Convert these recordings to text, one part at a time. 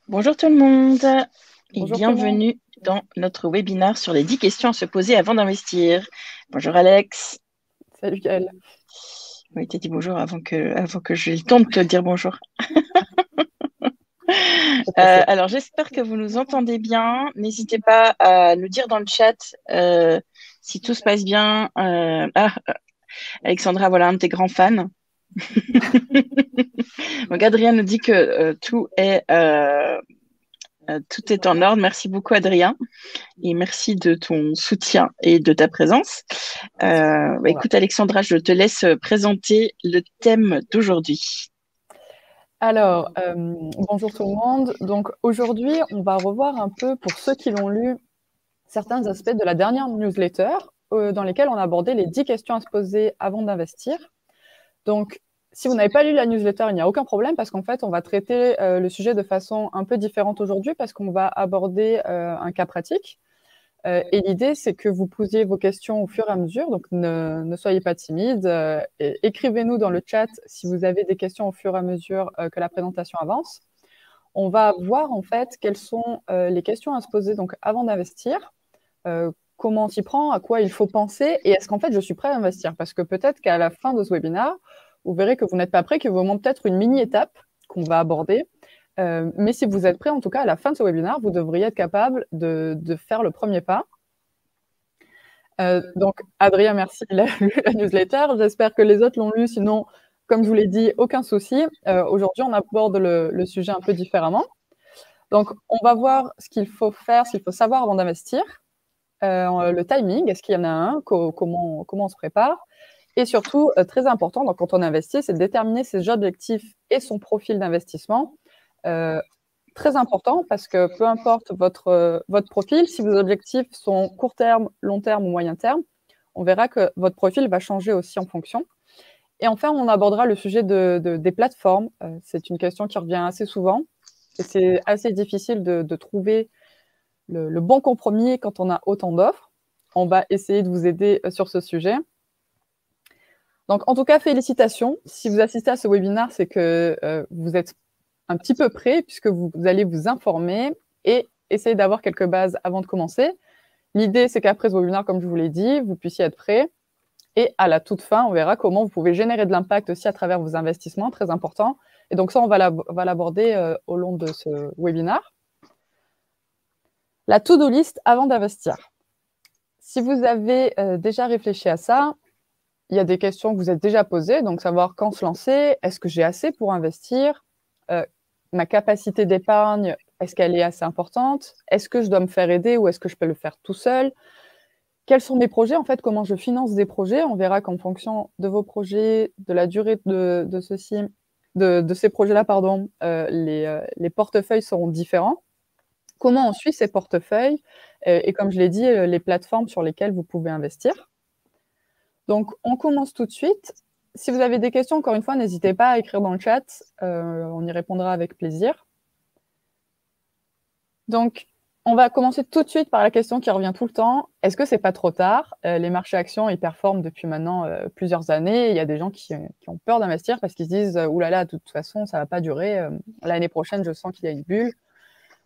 Bonjour tout le monde et Bonjour Clément. bienvenue dans notre webinaire sur les 10 questions à se poser avant d'investir. Bonjour Alex. Salut Gaël. Oui, t'as dit bonjour avant que j'ai le temps de te dire bonjour. C'est passé. Alors j'espère que vous nous entendez bien. N'hésitez pas à nous dire dans le chat si tout se passe bien. Alexandra, voilà un de tes grands fans. Donc Adrien nous dit que tout est en ordre. Merci beaucoup Adrien. Et merci de ton soutien et de ta présence. Voilà. Écoute, Alexandra, je te laisse présenter le thème d'aujourd'hui. Alors, bonjour tout le monde. Donc aujourd'hui, on va revoir un peu, pour ceux qui l'ont lu, certains aspects de la dernière newsletter dans lesquels on a abordé les 10 questions à se poser avant d'investir. Donc, si vous n'avez pas lu la newsletter, il n'y a aucun problème parce qu'en fait, on va traiter le sujet de façon un peu différente aujourd'hui parce qu'on va aborder un cas pratique. Et l'idée, c'est que vous posiez vos questions au fur et à mesure, donc ne soyez pas timide. Écrivez-nous dans le chat si vous avez des questions au fur et à mesure que la présentation avance. On va voir en fait quelles sont les questions à se poser donc avant d'investir, comment on s'y prend, à quoi il faut penser, et est-ce qu'en fait je suis prêt à investir? Parce que peut-être qu'à la fin de ce webinaire, vous verrez que vous n'êtes pas prêt, qu'il vous manque peut-être une mini-étape qu'on va aborder. Mais si vous êtes prêt, en tout cas, à la fin de ce webinaire, vous devriez être capable de faire le premier pas. Donc, Adrien, merci, il a lu la newsletter. J'espère que les autres l'ont lu. Sinon, comme je vous l'ai dit, aucun souci. Aujourd'hui, on aborde le sujet un peu différemment. Donc, on va voir ce qu'il faut faire, ce qu'il faut savoir avant d'investir. Le timing, est-ce qu'il y en a un? Comment on se prépare? Et surtout, très important, donc, quand on investit, c'est de déterminer ses objectifs et son profil d'investissement. Très important parce que peu importe votre profil, si vos objectifs sont court terme, long terme ou moyen terme, on verra que votre profil va changer aussi en fonction. Et enfin, on abordera le sujet des plateformes. C'est une question qui revient assez souvent et c'est assez difficile de trouver le bon compromis quand on a autant d'offres. On va essayer de vous aider sur ce sujet. Donc, en tout cas, félicitations. Si vous assistez à ce webinaire, c'est que vous êtes un petit peu près, puisque vous allez vous informer et essayer d'avoir quelques bases avant de commencer. L'idée, c'est qu'après ce webinaire, comme je vous l'ai dit, vous puissiez être prêt. Et à la toute fin, on verra comment vous pouvez générer de l'impact aussi à travers vos investissements, très important. Et donc ça, on va l'aborder au long de ce webinaire. La to-do list avant d'investir. Si vous avez déjà réfléchi à ça, il y a des questions que vous êtes déjà posées, donc savoir quand se lancer, est-ce que j'ai assez pour investir, ma capacité d'épargne, est-ce qu'elle est assez importante, est-ce que je dois me faire aider ou est-ce que je peux le faire tout seul, quels sont mes projets, en fait, comment je finance des projets, on verra qu'en fonction de vos projets, de la durée de ces projets-là, pardon, les portefeuilles seront différents. Comment on suit ces portefeuilles et comme je l'ai dit, les plateformes sur lesquelles vous pouvez investir. Donc, on commence tout de suite. Si vous avez des questions, encore une fois, n'hésitez pas à écrire dans le chat. On y répondra avec plaisir. Donc, on va commencer tout de suite par la question qui revient tout le temps. Est-ce que c'est pas trop tard? Les marchés actions, ils performent depuis maintenant plusieurs années. Il y a des gens qui ont peur d'investir parce qu'ils se disent « Ouh là là, de toute façon, ça va pas durer. L'année prochaine, je sens qu'il y a une bulle. »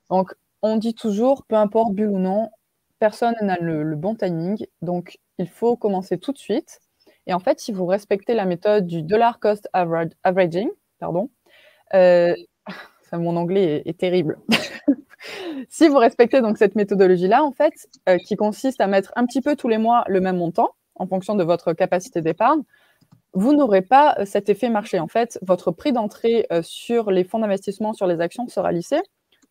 Donc, on dit toujours, peu importe bulle ou non, personne n'a le bon timing. Donc, il faut commencer tout de suite. Et en fait, si vous respectez la méthode du dollar cost averaging, pardon, mon anglais est terrible. Si vous respectez donc cette méthodologie-là, en fait, qui consiste à mettre un petit peu tous les mois le même montant en fonction de votre capacité d'épargne, vous n'aurez pas cet effet marché. En fait, votre prix d'entrée sur les fonds d'investissement, sur les actions sera lissé,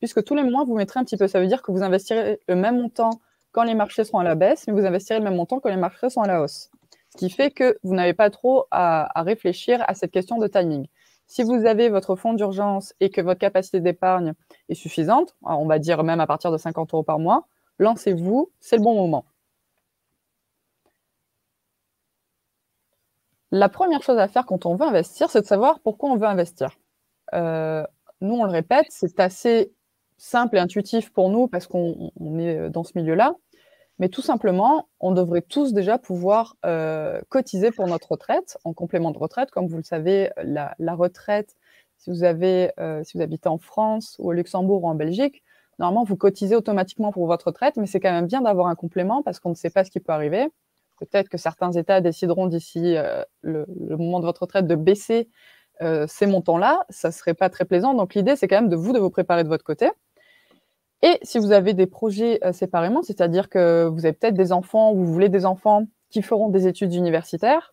puisque tous les mois, vous mettrez un petit peu. Ça veut dire que vous investirez le même montant quand les marchés seront à la baisse, mais vous investirez le même montant quand les marchés sont à la hausse. Ce qui fait que vous n'avez pas trop à réfléchir à cette question de timing. Si vous avez votre fonds d'urgence et que votre capacité d'épargne est suffisante, on va dire même à partir de 50 € par mois, lancez-vous, c'est le bon moment. La première chose à faire quand on veut investir, c'est de savoir pourquoi on veut investir. Nous, on le répète, c'est assez simple et intuitif pour nous parce qu'on est dans ce milieu-là. Mais tout simplement, on devrait tous déjà pouvoir cotiser pour notre retraite, en complément de retraite. Comme vous le savez, la retraite, si vous habitez en France ou au Luxembourg ou en Belgique, normalement, vous cotisez automatiquement pour votre retraite, mais c'est quand même bien d'avoir un complément parce qu'on ne sait pas ce qui peut arriver. Peut-être que certains États décideront d'ici le moment de votre retraite de baisser ces montants-là. Ça ne serait pas très plaisant. Donc, l'idée, c'est quand même de vous préparer de votre côté. Et si vous avez des projets séparément, c'est-à-dire que vous avez peut-être des enfants ou vous voulez des enfants qui feront des études universitaires,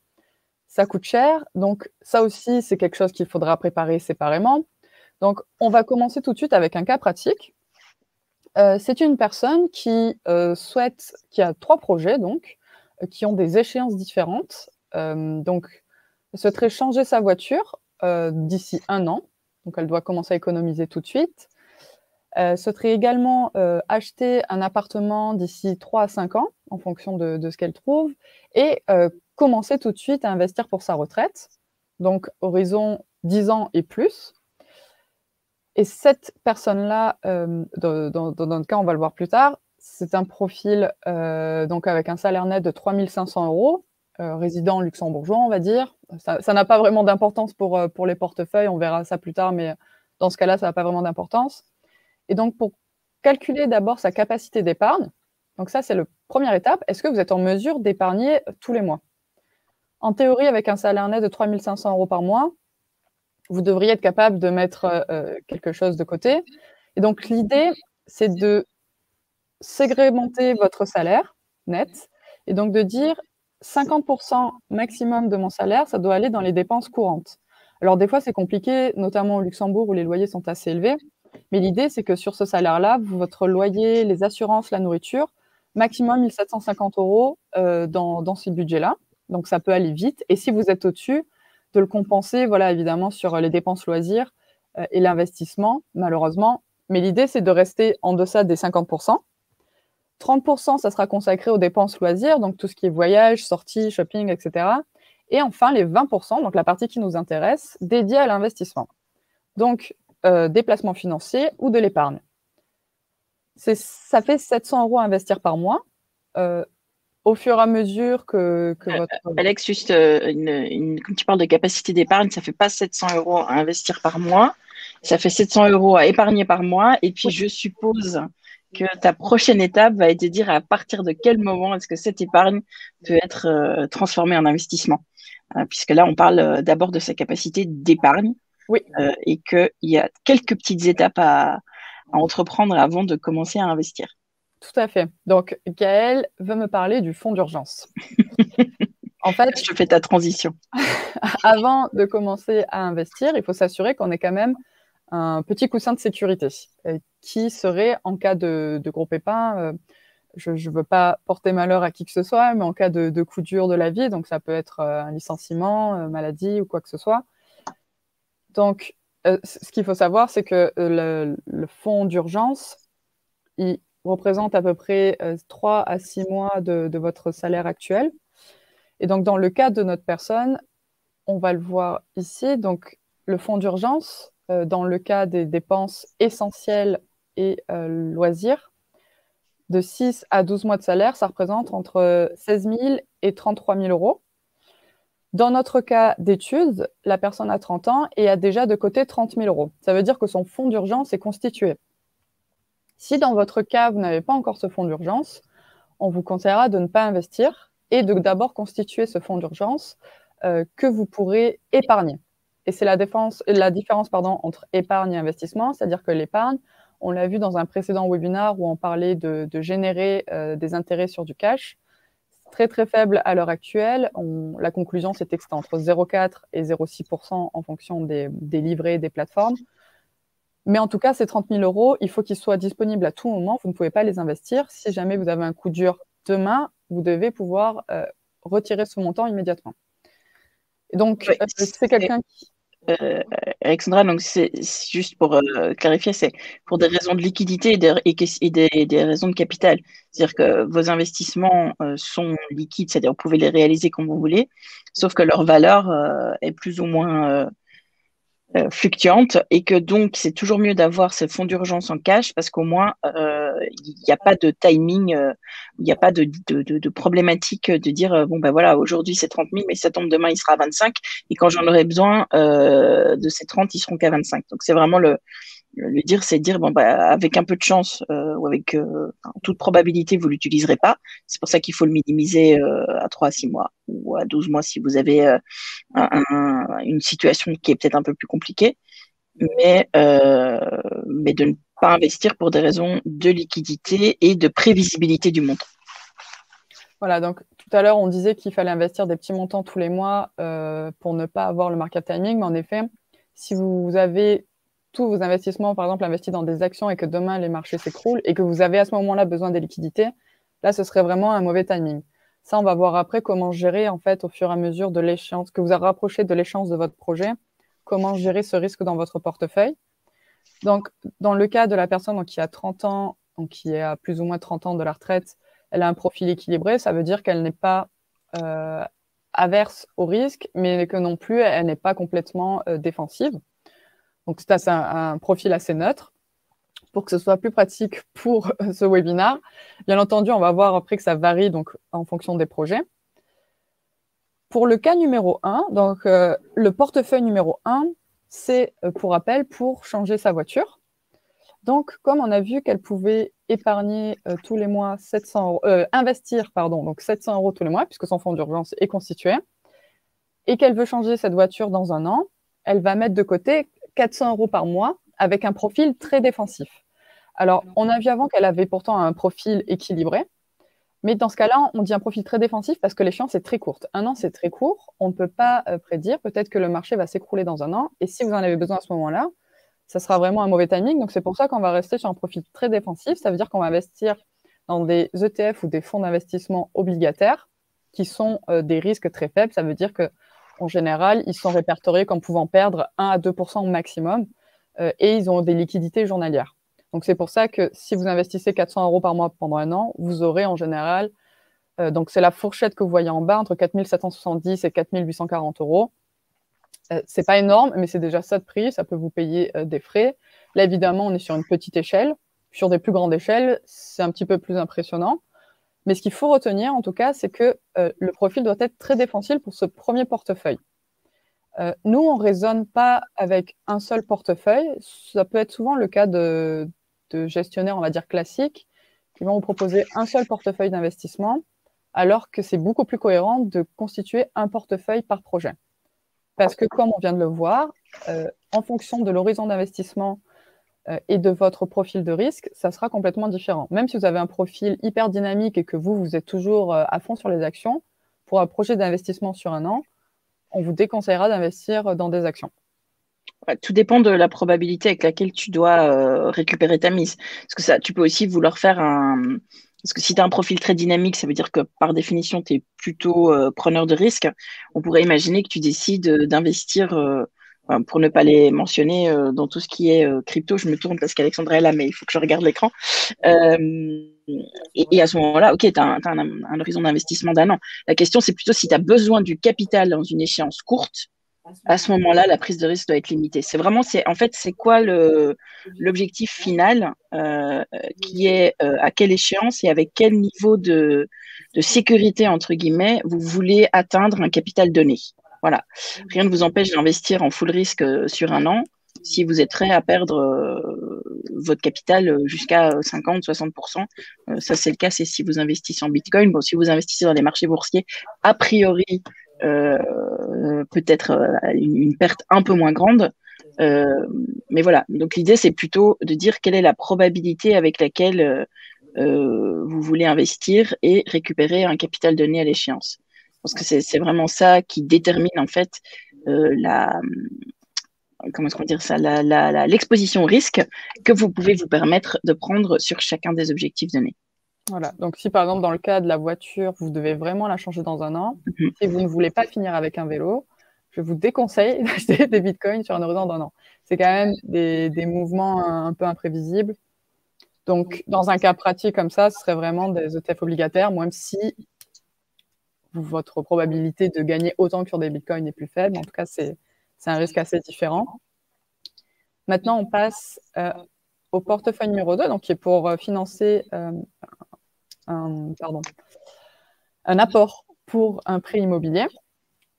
ça coûte cher. Donc, ça aussi, c'est quelque chose qu'il faudra préparer séparément. Donc, on va commencer tout de suite avec un cas pratique. C'est une personne qui qui a 3 projets, donc, qui ont des échéances différentes. Donc, elle souhaiterait changer sa voiture d'ici 1 an. Donc, elle doit commencer à économiser tout de suite. Souhaiterait également acheter un appartement d'ici 3 à 5 ans, en fonction de ce qu'elle trouve, et commencer tout de suite à investir pour sa retraite. Donc, horizon 10 ans et plus. Et cette personne-là, dans notre cas, on va le voir plus tard, c'est un profil donc avec un salaire net de 3 500 €, résident luxembourgeois, on va dire. Ça n'a pas vraiment d'importance pour les portefeuilles, on verra ça plus tard, mais dans ce cas-là, ça n'a pas vraiment d'importance. Et donc, pour calculer d'abord sa capacité d'épargne, donc ça, c'est la première étape, est-ce que vous êtes en mesure d'épargner tous les mois? En théorie, avec un salaire net de 3 500 € par mois, vous devriez être capable de mettre quelque chose de côté. Et donc, l'idée, c'est de ségrémenter votre salaire net et donc de dire 50% maximum de mon salaire, ça doit aller dans les dépenses courantes. Alors, des fois, c'est compliqué, notamment au Luxembourg où les loyers sont assez élevés. Mais l'idée, c'est que sur ce salaire-là, votre loyer, les assurances, la nourriture, maximum 1 750 € dans ces budgets-là. Donc, ça peut aller vite. Et si vous êtes au-dessus, de le compenser, voilà, évidemment, sur les dépenses loisirs et l'investissement, malheureusement. Mais l'idée, c'est de rester en deçà des 50%. 30%, ça sera consacré aux dépenses loisirs, donc tout ce qui est voyage, sorties, shopping, etc. Et enfin, les 20%, donc la partie qui nous intéresse, dédiée à l'investissement. Donc, des placements financiers ou de l'épargne. Ça fait 700 € à investir par mois. Au fur et à mesure que votre... Alex, juste, quand tu parles de capacité d'épargne, ça ne fait pas 700 € à investir par mois, ça fait 700 € à épargner par mois. Et puis, je suppose que ta prochaine étape va être de dire à partir de quel moment est-ce que cette épargne peut être transformée en investissement. Puisque là, on parle d'abord de sa capacité d'épargne. Oui. Et qu'il y a quelques petites étapes à entreprendre avant de commencer à investir. Tout à fait. Donc, Gaëlle veut me parler du fonds d'urgence. En fait, je fais ta transition. Avant de commencer à investir, il faut s'assurer qu'on ait quand même un petit coussin de sécurité qui serait, en cas de gros pépin, je ne veux pas porter malheur à qui que ce soit, mais en cas de coup dur de la vie, donc ça peut être un licenciement, maladie ou quoi que ce soit. Donc, ce qu'il faut savoir, c'est que le fonds d'urgence, il représente à peu près 3 à 6 mois de votre salaire actuel. Et donc, dans le cas de notre personne, on va le voir ici. Donc, le fonds d'urgence, dans le cas des dépenses essentielles et loisirs, de 6 à 12 mois de salaire, ça représente entre 16 000 et 33 000 €. Dans notre cas d'études, la personne a 30 ans et a déjà de côté 30 000 €. Ça veut dire que son fonds d'urgence est constitué. Si dans votre cas, vous n'avez pas encore ce fonds d'urgence, on vous conseillera de ne pas investir et de d'abord constituer ce fonds d'urgence que vous pourrez épargner. Et c'est la différence entre épargne et investissement, c'est-à-dire que l'épargne, on l'a vu dans un précédent webinaire où on parlait de générer des intérêts sur du cash. Très, très faible à l'heure actuelle. La conclusion, c'était que c'était entre 0,4 et 0,6% en fonction des livrets des plateformes. Mais en tout cas, ces 30 000 €, il faut qu'ils soient disponibles à tout moment. Vous ne pouvez pas les investir. Si jamais vous avez un coup dur demain, vous devez pouvoir retirer ce montant immédiatement. Et donc, c'est quelqu'un qui... Alexandra, donc c'est juste pour clarifier, c'est pour des raisons de liquidité et des raisons de capital. C'est-à-dire que vos investissements sont liquides, c'est-à-dire vous pouvez les réaliser comme vous voulez, sauf que leur valeur est plus ou moins fluctuante et que donc c'est toujours mieux d'avoir ce fonds d'urgence en cash parce qu'au moins il n'y a pas de timing, il n'y a pas de problématique de dire bon ben voilà, aujourd'hui c'est 30 000 mais si ça tombe demain il sera à 25 et quand j'en aurai besoin de ces 30 ils seront qu'à 25. Donc c'est vraiment le dire, c'est dire bon bah avec un peu de chance ou avec en toute probabilité vous l'utiliserez pas. C'est pour ça qu'il faut le minimiser à 3 à 6 mois ou à 12 mois si vous avez une situation qui est peut-être un peu plus compliquée, mais de ne pas investir pour des raisons de liquidité et de prévisibilité du montant. Voilà, donc tout à l'heure, on disait qu'il fallait investir des petits montants tous les mois pour ne pas avoir le market timing, mais en effet, si vous avez tous vos investissements, par exemple, investis dans des actions et que demain les marchés s'écroulent et que vous avez à ce moment-là besoin des liquidités, là, ce serait vraiment un mauvais timing. Ça, on va voir après comment gérer, en fait, au fur et à mesure de l'échéance, que vous avez rapproché de l'échéance de votre projet, comment gérer ce risque dans votre portefeuille. Donc, dans le cas de la personne qui a 30 ans, donc qui est à plus ou moins 30 ans de la retraite, elle a un profil équilibré, ça veut dire qu'elle n'est pas averse au risque, mais que non plus, elle n'est pas complètement défensive. Donc, c'est un profil assez neutre. Pour que ce soit plus pratique pour ce webinaire, bien entendu, on va voir après que ça varie donc, en fonction des projets. Pour le cas numéro 1, donc le portefeuille numéro 1, c'est pour rappel pour changer sa voiture. Donc, comme on a vu qu'elle pouvait épargner tous les mois 700 €, investir donc 700 € tous les mois, puisque son fonds d'urgence est constitué, et qu'elle veut changer cette voiture dans un an, elle va mettre de côté 400 € par mois avec un profil très défensif. Alors, on a vu avant qu'elle avait pourtant un profil équilibré, mais dans ce cas-là, on dit un profil très défensif parce que l'échéance est très courte. Un an, c'est très court, on ne peut pas prédire, peut-être que le marché va s'écrouler dans un an, et si vous en avez besoin à ce moment-là, ça sera vraiment un mauvais timing. Donc, c'est pour ça qu'on va rester sur un profil très défensif. Ça veut dire qu'on va investir dans des ETF ou des fonds d'investissement obligataires qui sont des risques très faibles. Ça veut dire qu'en général, ils sont répertoriés comme pouvant perdre 1 à 2% au maximum et ils ont des liquidités journalières. Donc, c'est pour ça que si vous investissez 400 € par mois pendant un an, vous aurez en général, donc c'est la fourchette que vous voyez en bas, entre 4 770 et 4 840 €. C'est pas énorme, mais c'est déjà ça de prix, ça peut vous payer des frais. Là, évidemment, on est sur une petite échelle. Sur des plus grandes échelles, c'est un petit peu plus impressionnant. Mais ce qu'il faut retenir, en tout cas, c'est que le profil doit être très défensif pour ce premier portefeuille. Nous, on ne raisonne pas avec un seul portefeuille. Ça peut être souvent le cas de gestionnaires, on va dire, classiques, qui vont vous proposer un seul portefeuille d'investissement, alors que c'est beaucoup plus cohérent de constituer un portefeuille par projet. Parce que, comme on vient de le voir, en fonction de l'horizon d'investissement et de votre profil de risque, ça sera complètement différent. Même si vous avez un profil hyper dynamique et que vous êtes toujours à fond sur les actions, pour un projet d'investissement sur un an, on vous déconseillera d'investir dans des actions. Tout dépend de la probabilité avec laquelle tu dois récupérer ta mise. Parce que ça, tu peux aussi vouloir faire un... Parce que si tu as un profil très dynamique, ça veut dire que par définition, tu es plutôt preneur de risque. On pourrait imaginer que tu décides d'investir, pour ne pas les mentionner, dans tout ce qui est crypto. Je me tourne parce qu'Alexandra est là, mais il faut que je regarde l'écran. Et à ce moment-là, OK, tu as, un horizon d'investissement d'un an. La question, c'est plutôt si tu as besoin du capital dans une échéance courte. À ce moment-là, la prise de risque doit être limitée. En fait, c'est quoi l'objectif final qui est à quelle échéance et avec quel niveau de sécurité, entre guillemets, vous voulez atteindre un capital donné. Voilà. Rien ne vous empêche d'investir en full risque sur un an si vous êtes prêt à perdre votre capital jusqu'à 50-60%. Ça, c'est le cas, c'est si vous investissez en Bitcoin. Bon, si vous investissez dans les marchés boursiers, a priori, peut-être une perte un peu moins grande. Mais voilà, donc l'idée, c'est plutôt de dire quelle est la probabilité avec laquelle vous voulez investir et récupérer un capital donné à l'échéance. Parce que c'est vraiment ça qui détermine en fait comment est-ce qu'on dit ça, l'exposition au risque que vous pouvez vous permettre de prendre sur chacun des objectifs donnés. Voilà, donc si par exemple dans le cas de la voiture, vous devez vraiment la changer dans un an, si vous ne voulez pas finir avec un vélo, je vous déconseille d'acheter des bitcoins sur un horizon d'un an. C'est quand même des mouvements un peu imprévisibles. Donc dans un cas pratique comme ça, ce serait vraiment des ETF obligataires, même si votre probabilité de gagner autant que sur des bitcoins est plus faible. En tout cas, c'est un risque assez différent. Maintenant, on passe au portefeuille numéro 2, donc qui est pour financer un apport pour un prêt immobilier.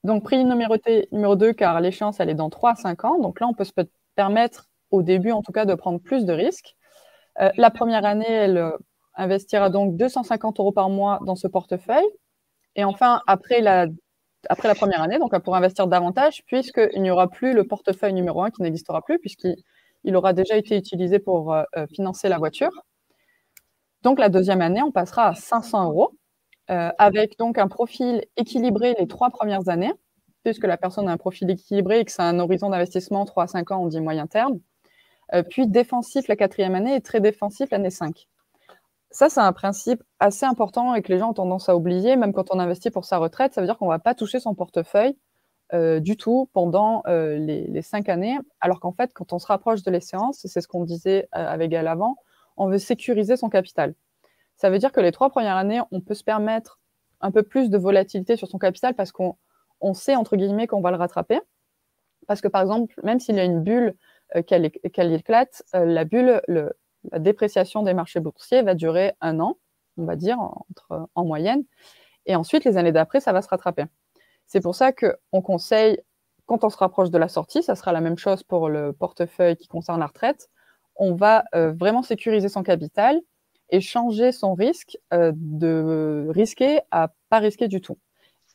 Donc, prix numéro 2, car l'échéance, elle est dans 3 à 5 ans. Donc là, on peut se permettre, au début en tout cas, de prendre plus de risques. La première année, elle investira donc 250 € par mois dans ce portefeuille. Et enfin, après la première année, donc elle pourra investir davantage, puisqu'il n'y aura plus le portefeuille numéro 1 qui n'existera plus, puisqu'il aura déjà été utilisé pour financer la voiture. Donc la deuxième année, on passera à 500 €, avec donc un profil équilibré les 3 premières années, puisque la personne a un profil équilibré et que c'est un horizon d'investissement 3 à 5 ans, on dit moyen terme. Puis défensif la 4e année et très défensif l'année 5. Ça, c'est un principe assez important et que les gens ont tendance à oublier, même quand on investit pour sa retraite. Ça veut dire qu'on ne va pas toucher son portefeuille du tout pendant les 5 années, alors qu'en fait, quand on se rapproche de l'échéance, c'est ce qu'on disait avec Gaël avant, on veut sécuriser son capital. Ça veut dire que les 3 premières années, on peut se permettre un peu plus de volatilité sur son capital parce qu'on sait, entre guillemets, qu'on va le rattraper. Parce que, par exemple, même s'il y a une bulle qu'elle éclate, la bulle, la dépréciation des marchés boursiers va durer 1 an, on va dire, en moyenne. Et ensuite, les années d'après, ça va se rattraper. C'est pour ça qu'on conseille, quand on se rapproche de la sortie, ça sera la même chose pour le portefeuille qui concerne la retraite, on va vraiment sécuriser son capital et changer son risque de risquer à pas risquer du tout.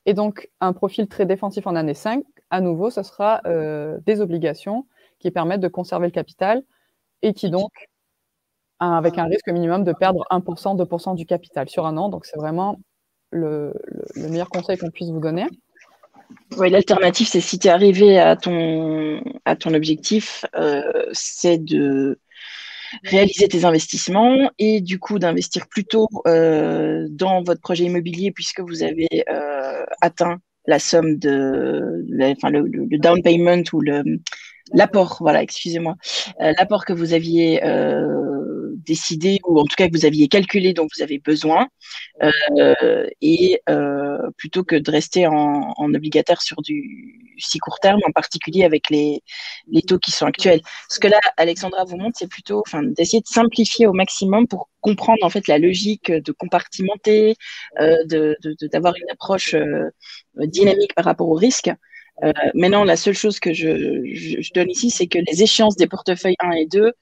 Et donc, un profil très défensif en année 5, à nouveau, ce sera des obligations qui permettent de conserver le capital et qui donc, avec un risque minimum de perdre 1%, 2% du capital sur 1 an. Donc, c'est vraiment le meilleur conseil qu'on puisse vous donner. Oui, l'alternative, c'est si tu es arrivé à ton objectif, c'est de réaliser tes investissements et du coup d'investir plutôt dans votre projet immobilier puisque vous avez atteint la somme le down payment ou l'apport, voilà, excusez-moi, l'apport que vous aviez décidé ou en tout cas que vous aviez calculé dont vous avez besoin plutôt que de rester en obligataire sur du si court terme, en particulier avec les taux qui sont actuels. Ce que là, Alexandra vous montre, c'est plutôt d'essayer de simplifier au maximum pour comprendre en fait la logique de compartimenter, d'avoir une approche dynamique par rapport au risque. Maintenant, la seule chose que je donne ici, c'est que les échéances des portefeuilles 1 et 2,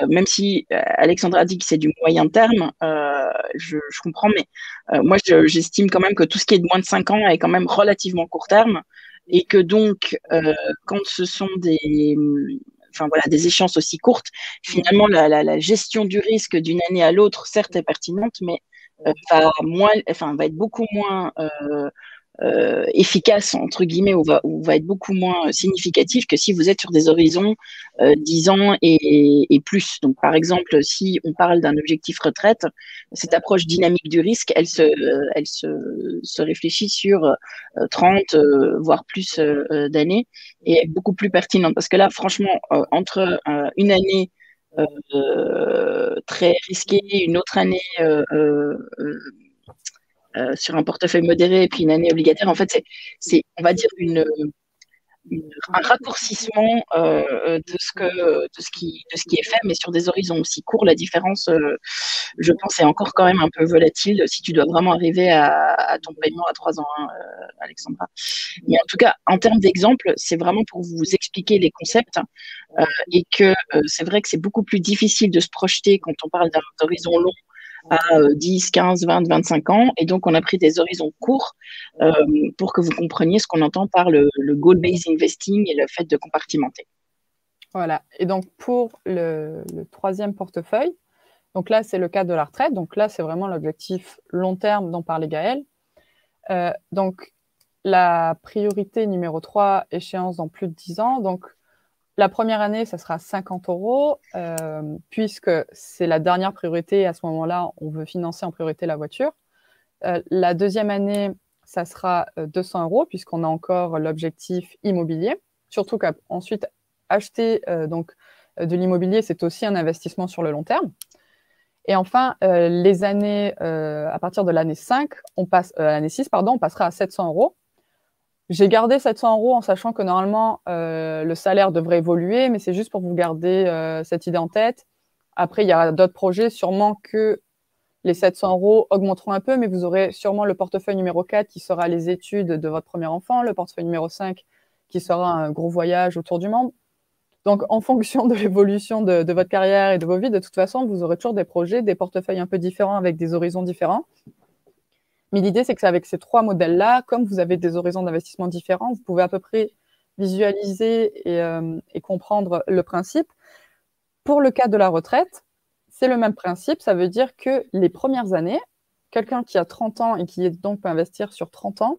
même si Alexandra dit que c'est du moyen terme, je comprends, mais moi, j'estime quand même que tout ce qui est de moins de 5 ans est quand même relativement court terme et que donc, quand ce sont des échéances aussi courtes, finalement, la gestion du risque d'une année à l'autre, certes, est pertinente, mais va être beaucoup moins efficace, entre guillemets, ou va être beaucoup moins significatif que si vous êtes sur des horizons 10 ans et plus. Donc, par exemple, si on parle d'un objectif retraite, cette approche dynamique du risque, elle se réfléchit sur 30, voire plus d'années et est beaucoup plus pertinente. Parce que là, franchement, entre une année très risquée, une autre année sur un portefeuille modéré et puis une année obligataire, en fait, c'est on va dire, un raccourcissement de ce qui est fait, mais sur des horizons aussi courts, la différence, je pense, est encore quand même un peu volatile si tu dois vraiment arriver à ton paiement à 3 ans, hein, Alexandra. Mais en tout cas, en termes d'exemple, c'est vraiment pour vous expliquer les concepts et que c'est vrai que c'est beaucoup plus difficile de se projeter quand on parle d'un horizon long à 10, 15, 20, 25 ans. Et donc, on a pris des horizons courts pour que vous compreniez ce qu'on entend par le goal-based investing et le fait de compartimenter. Voilà. Et donc, pour le 3e portefeuille, donc là, c'est le cas de la retraite. Donc là, c'est vraiment l'objectif long terme dont parlait Gaël. Donc, la priorité numéro 3, échéance dans plus de 10 ans. Donc, la première année, ça sera 50 €, puisque c'est la dernière priorité. À ce moment-là, on veut financer en priorité la voiture. La deuxième année, ça sera 200 €, puisqu'on a encore l'objectif immobilier. Surtout qu'ensuite, acheter de l'immobilier, c'est aussi un investissement sur le long terme. Et enfin, les années, à partir de l'année 5, l'année 6, on passera à 700 €. j'ai gardé 700 € en sachant que normalement, le salaire devrait évoluer, mais c'est juste pour vous garder cette idée en tête. Après, il y a d'autres projets, sûrement que les 700 € augmenteront un peu, mais vous aurez sûrement le portefeuille numéro 4 qui sera les études de votre premier enfant, le portefeuille numéro 5 qui sera un gros voyage autour du monde. Donc, en fonction de l'évolution de votre carrière et de vos vies, de toute façon, vous aurez toujours des projets, des portefeuilles un peu différents avec des horizons différents. Mais l'idée, c'est que c'est avec ces 3 modèles-là, comme vous avez des horizons d'investissement différents, vous pouvez à peu près visualiser et comprendre le principe. Pour le cas de la retraite, c'est le même principe. Ça veut dire que les premières années, quelqu'un qui a 30 ans et qui donc peut investir sur 30 ans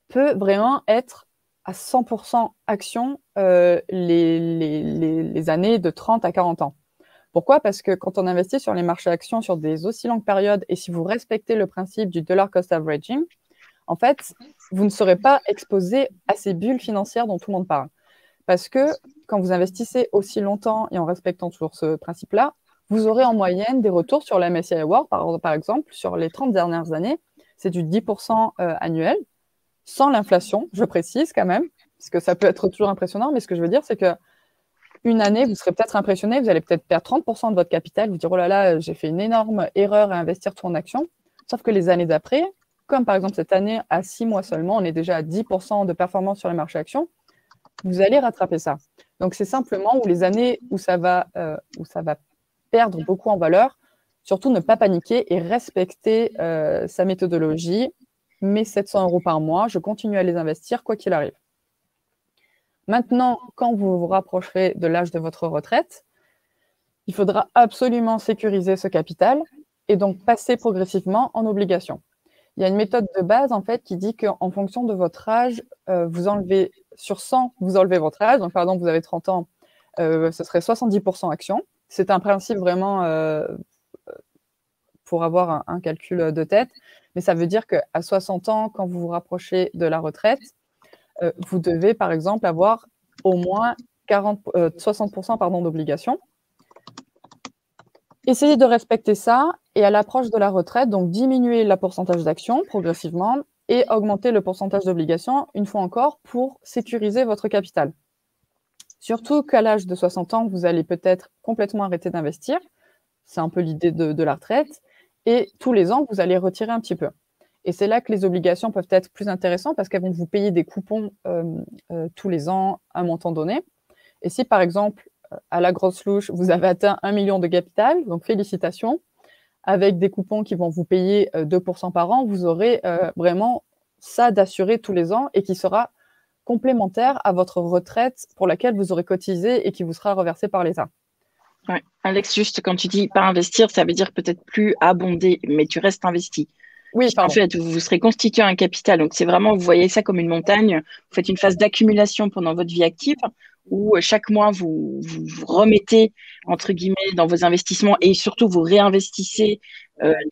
peut vraiment être à 100% action les années de 30 à 40 ans. Pourquoi? Parce que quand on investit sur les marchés actions sur des aussi longues périodes et si vous respectez le principe du dollar cost averaging, en fait, vous ne serez pas exposé à ces bulles financières dont tout le monde parle. Parce que quand vous investissez aussi longtemps et en respectant toujours ce principe-là, vous aurez en moyenne des retours sur la MSCI World, par exemple, sur les 30 dernières années, c'est du 10% annuel, sans l'inflation, je précise quand même, parce que ça peut être toujours impressionnant, mais ce que je veux dire, c'est que une année, vous serez peut-être impressionné, vous allez peut-être perdre 30% de votre capital, vous dire, oh là là, j'ai fait une énorme erreur à investir tout en action. Sauf que les années d'après, comme par exemple cette année, à 6 mois seulement, on est déjà à 10% de performance sur les marchés actions, vous allez rattraper ça. Donc, c'est simplement où les années où ça va perdre beaucoup en valeur, surtout ne pas paniquer et respecter sa méthodologie. Mes 700 € par mois, je continue à les investir quoi qu'il arrive. Maintenant, quand vous vous rapprocherez de l'âge de votre retraite, il faudra absolument sécuriser ce capital et donc passer progressivement en obligations. Il y a une méthode de base en fait qui dit qu'en fonction de votre âge, vous enlevez sur 100, vous enlevez votre âge. Donc par exemple, vous avez 30 ans, ce serait 70% actions. C'est un principe vraiment pour avoir un calcul de tête, mais ça veut dire qu'à 60 ans, quand vous vous rapprochez de la retraite, vous devez, par exemple, avoir au moins 60% d'obligations. Essayez de respecter ça et à l'approche de la retraite, donc diminuer le pourcentage d'actions progressivement et augmenter le pourcentage d'obligations une fois encore pour sécuriser votre capital. Surtout qu'à l'âge de 60 ans, vous allez peut-être complètement arrêter d'investir. C'est un peu l'idée de la retraite. Et tous les ans, vous allez retirer un petit peu. Et c'est là que les obligations peuvent être plus intéressantes parce qu'elles vont vous payer des coupons tous les ans à un montant donné. Et si, par exemple, à la grosse louche, vous avez atteint 1 million de capital, donc félicitations, avec des coupons qui vont vous payer 2% par an, vous aurez vraiment ça d'assurer tous les ans et qui sera complémentaire à votre retraite pour laquelle vous aurez cotisé et qui vous sera reversée par l'État. Ouais. Alex, juste quand tu dis pas investir, ça veut dire peut-être plus abonder, mais tu restes investi. Oui, En fait, vous serez constitué un capital. Donc, c'est vraiment, vous voyez ça comme une montagne. Vous faites une phase d'accumulation pendant votre vie active où chaque mois, vous remettez, entre guillemets, dans vos investissements et surtout, vous réinvestissez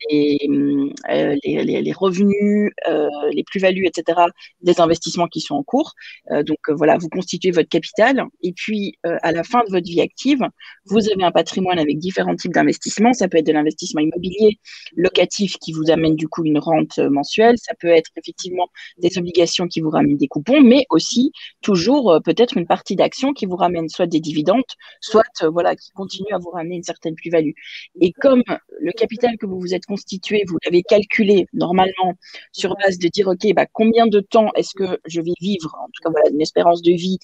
les revenus, les plus-values, etc., des investissements qui sont en cours. Donc, voilà, vous constituez votre capital. Et puis, à la fin de votre vie active, vous avez un patrimoine avec différents types d'investissements. Ça peut être de l'investissement immobilier, locatif qui vous amène du coup une rente mensuelle. Ça peut être effectivement des obligations qui vous ramènent des coupons, mais aussi toujours peut-être une partie d'actions qui vous ramène soit des dividendes, soit voilà, qui continue à vous ramener une certaine plus-value. Et comme le capital que vous vous êtes constitué, vous l'avez calculé normalement sur base de dire, OK, combien de temps est-ce que je vais vivre, en tout cas, voilà, une espérance de vie.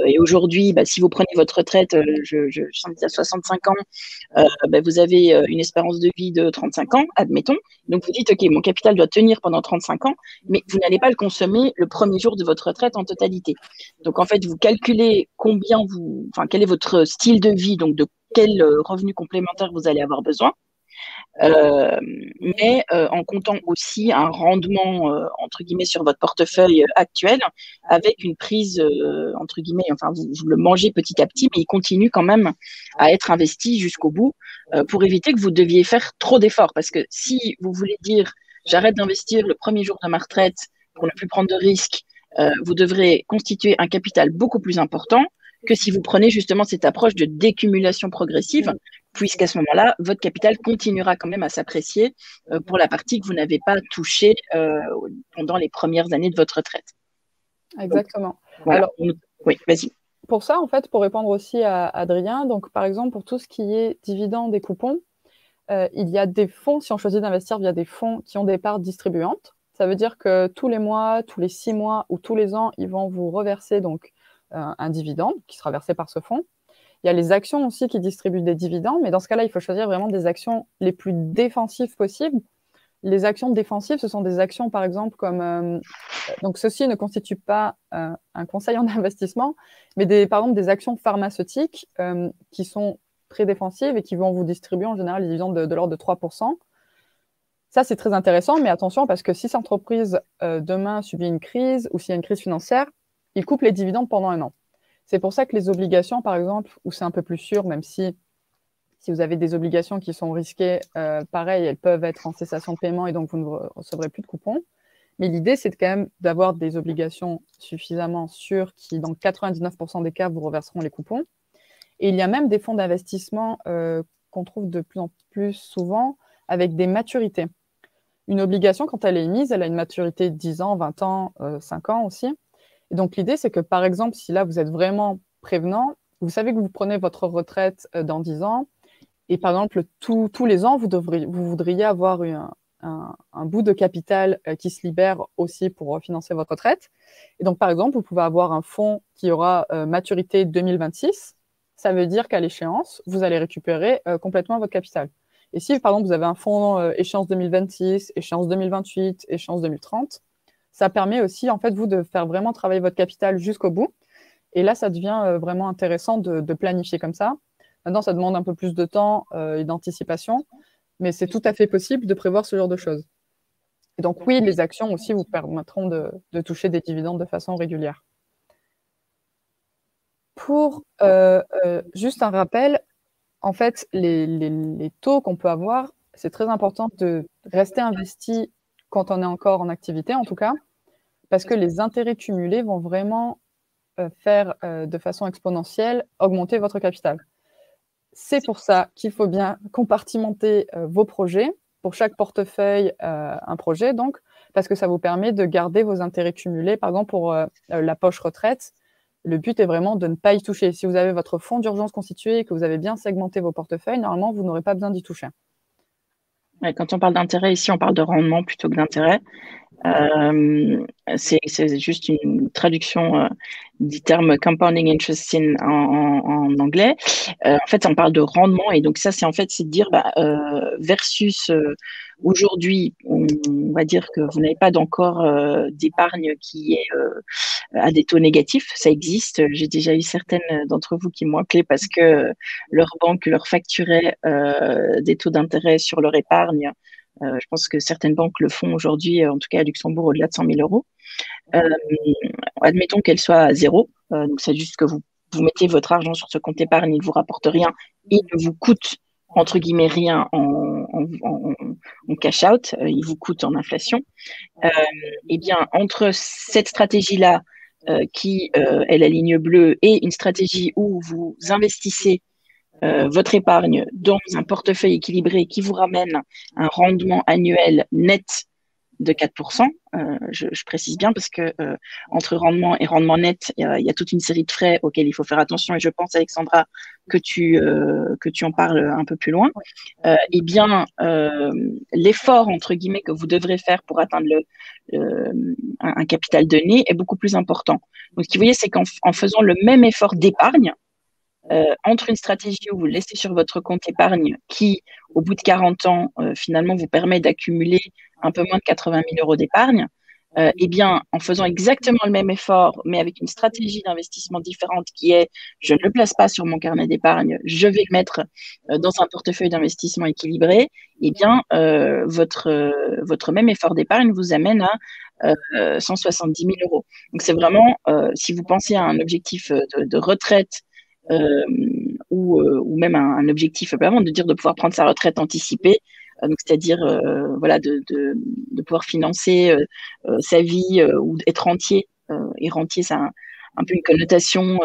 Et aujourd'hui, si vous prenez votre retraite, je suis à 65 ans, vous avez une espérance de vie de 35 ans, admettons. Donc, vous dites, OK, mon capital doit tenir pendant 35 ans, mais vous n'allez pas le consommer le premier jour de votre retraite en totalité. Donc, en fait, vous calculez quel est votre style de vie, donc de quel revenu complémentaire vous allez avoir besoin. Mais en comptant aussi un rendement entre guillemets sur votre portefeuille actuel avec une prise entre guillemets, enfin vous le mangez petit à petit, mais il continue quand même à être investi jusqu'au bout pour éviter que vous deviez faire trop d'efforts. Parce que si vous voulez dire j'arrête d'investir le premier jour de ma retraite pour ne plus prendre de risques, vous devrez constituer un capital beaucoup plus important que si vous prenez justement cette approche de décumulation progressive, puisqu'à ce moment-là, votre capital continuera quand même à s'apprécier pour la partie que vous n'avez pas touchée pendant les premières années de votre retraite. Exactement. Voilà. Alors, oui, vas-y. pour ça, en fait, pour répondre aussi à Adrien, donc par exemple, pour tout ce qui est dividendes et coupons, il y a des fonds, si on choisit d'investir via des fonds qui ont des parts distribuantes, ça veut dire que tous les mois, tous les 6 mois ou tous les ans, ils vont vous reverser donc un dividende qui sera versé par ce fonds. Il y a les actions aussi qui distribuent des dividendes, mais dans ce cas-là, il faut choisir vraiment des actions les plus défensives possibles. Les actions défensives, ce sont des actions, par exemple, comme... donc, ceci ne constitue pas un conseil en investissement, mais par exemple, des actions pharmaceutiques qui sont très défensives et qui vont vous distribuer en général des dividendes de l'ordre de 3%. Ça, c'est très intéressant, mais attention, parce que si cette entreprise, demain, subit une crise ou s'il y a une crise financière, ils coupent les dividendes pendant un an. C'est pour ça que les obligations, par exemple, où c'est un peu plus sûr, même si vous avez des obligations qui sont risquées, pareil, elles peuvent être en cessation de paiement et donc vous ne recevrez plus de coupons. Mais l'idée, c'est quand même d'avoir des obligations suffisamment sûres qui, dans 99% des cas, vous reverseront les coupons. Et il y a même des fonds d'investissement qu'on trouve de plus en plus souvent avec des maturités. Une obligation, quand elle est émise, elle a une maturité de 10 ans, 20 ans, 5 ans aussi. Et donc, l'idée, c'est que, par exemple, si là, vous êtes vraiment prévenant, vous savez que vous prenez votre retraite dans 10 ans, et par exemple, tous les ans, vous voudriez avoir un bout de capital qui se libère aussi pour financer votre retraite. Et donc, par exemple, vous pouvez avoir un fonds qui aura maturité 2026. Ça veut dire qu'à l'échéance, vous allez récupérer complètement votre capital. Et si, par exemple, vous avez un fonds échéance 2026, échéance 2028, échéance 2030, ça permet aussi, en fait, vous de faire vraiment travailler votre capital jusqu'au bout. Et là, ça devient vraiment intéressant de planifier comme ça. Maintenant, ça demande un peu plus de temps et d'anticipation, mais c'est tout à fait possible de prévoir ce genre de choses. Et donc, oui, les actions aussi vous permettront de toucher des dividendes de façon régulière. Pour juste un rappel, en fait, les taux qu'on peut avoir, c'est très important de rester investi quand on est encore en activité, en tout cas, parce que les intérêts cumulés vont vraiment faire de façon exponentielle augmenter votre capital. C'est pour ça qu'il faut bien compartimenter vos projets. Pour chaque portefeuille, un projet, donc, parce que ça vous permet de garder vos intérêts cumulés. Par exemple, pour la poche retraite, le but est vraiment de ne pas y toucher. Si vous avez votre fonds d'urgence constitué et que vous avez bien segmenté vos portefeuilles, normalement, vous n'aurez pas besoin d'y toucher. Ouais, quand on parle d'intérêt, ici, on parle de rendement plutôt que d'intérêt. C'est juste une traduction du terme compounding interest en anglais. En fait, on parle de rendement et donc ça, c'est de dire versus aujourd'hui, on va dire que vous n'avez pas encore d'épargne qui est à des taux négatifs. Ça existe. J'ai déjà eu certaines d'entre vous qui m'ont appelé parce que leur banque leur facturait des taux d'intérêt sur leur épargne. Je pense que certaines banques le font aujourd'hui, en tout cas à Luxembourg, au-delà de 100 000 euros. Admettons qu'elle soit à zéro. Donc, c'est juste que vous mettez votre argent sur ce compte épargne, il ne vous rapporte rien, il ne vous coûte, entre guillemets, rien en cash out, il vous coûte en inflation. Eh bien, entre cette stratégie-là, qui est la ligne bleue, et une stratégie où vous investissez votre épargne dans un portefeuille équilibré qui vous ramène un rendement annuel net de 4%. Je précise bien parce que entre rendement et rendement net, il y a toute une série de frais auxquels il faut faire attention. Et je pense, Alexandra, que tu en parles un peu plus loin. Eh bien, l'effort, entre guillemets, que vous devrez faire pour atteindre un capital donné est beaucoup plus important. Donc, ce que vous voyez, c'est qu'en faisant le même effort d'épargne, entre une stratégie où vous le laissez sur votre compte épargne qui, au bout de 40 ans, finalement, vous permet d'accumuler un peu moins de 80 000 euros d'épargne, eh bien, en faisant exactement le même effort, mais avec une stratégie d'investissement différente qui est, je ne le place pas sur mon carnet d'épargne, je vais le mettre dans un portefeuille d'investissement équilibré, eh bien, votre même effort d'épargne vous amène à 170 000 euros. Donc, c'est vraiment, si vous pensez à un objectif de retraite, ou même un objectif vraiment de dire de pouvoir prendre sa retraite anticipée, donc c'est-à-dire voilà de pouvoir financer sa vie ou être rentier, et rentier ça a un peu une connotation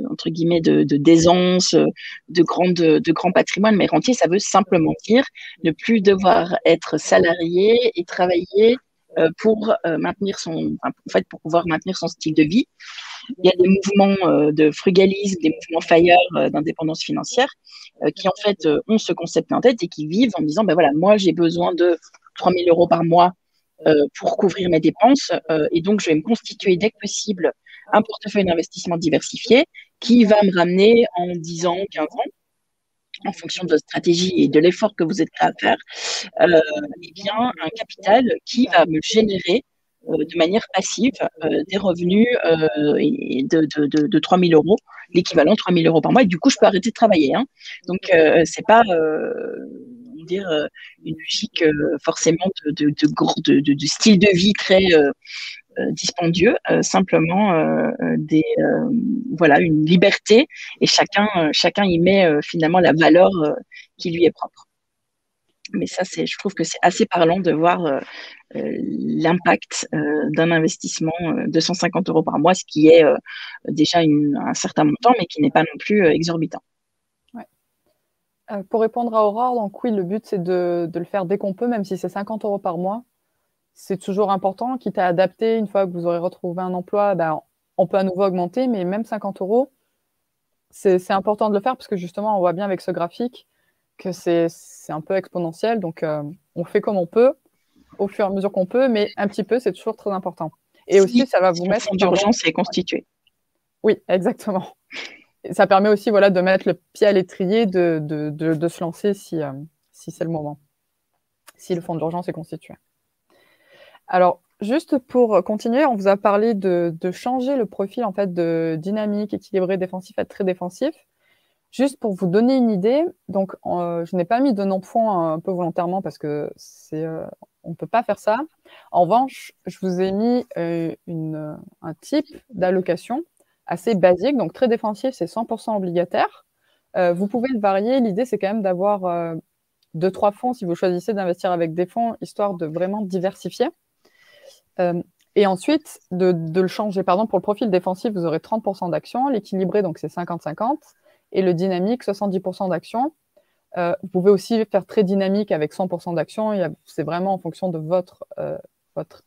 entre guillemets de d'aisance, de grand patrimoine, mais rentier ça veut simplement dire ne plus devoir être salarié et travailler pour pour pouvoir maintenir son style de vie. Il y a des mouvements de frugalisme, des mouvements FIRE d'indépendance financière qui en fait ont ce concept en tête et qui vivent en disant, ben voilà, moi j'ai besoin de 3 000 euros par mois pour couvrir mes dépenses et donc je vais me constituer dès que possible un portefeuille d'investissement diversifié qui va me ramener en 10 ans, 15 ans, en fonction de votre stratégie et de l'effort que vous êtes prêt à faire, eh bien, un capital qui va me générer de manière passive des revenus de 3 000 euros, l'équivalent de 3 000 euros par mois. Et du coup, je peux arrêter de travailler. Hein. Donc, c'est pas une logique forcément de style de vie très dispendieux, simplement voilà, une liberté et chacun y met finalement la valeur qui lui est propre. Mais ça, je trouve que c'est assez parlant de voir l'impact d'un investissement de 150 euros par mois, ce qui est déjà un certain montant, mais qui n'est pas non plus exorbitant. Ouais. Pour répondre à Aurore, donc oui, le but, c'est de le faire dès qu'on peut, même si c'est 50 euros par mois. C'est toujours important, quitte à adapter une fois que vous aurez retrouvé un emploi, ben, on peut à nouveau augmenter, mais même 50 euros, c'est important de le faire parce que justement, on voit bien avec ce graphique que c'est un peu exponentiel. Donc, on fait comme on peut, au fur et à mesure qu'on peut, mais un petit peu, c'est toujours très important. Et aussi, ça va vous mettre... Le fonds d'urgence est constitué. Oui, exactement. Et ça permet aussi voilà, de mettre le pied à l'étrier, de se lancer si c'est le moment, si le fonds d'urgence est constitué. Alors, juste pour continuer, on vous a parlé de changer le profil en fait, de dynamique, équilibré, défensif à très défensif. Juste pour vous donner une idée, donc je n'ai pas mis de nom de fonds un peu volontairement parce que on ne peut pas faire ça. En revanche, je vous ai mis un type d'allocation assez basique, donc très défensif, c'est 100% obligataire. Vous pouvez le varier. L'idée, c'est quand même d'avoir 2-3 fonds si vous choisissez d'investir avec des fonds, histoire de vraiment diversifier. Et ensuite, de le changer. Pardon, pour le profil défensif, vous aurez 30% d'actions. L'équilibré, donc c'est 50-50. Et le dynamique, 70% d'actions. Vous pouvez aussi faire très dynamique avec 100% d'actions. C'est vraiment en fonction de votre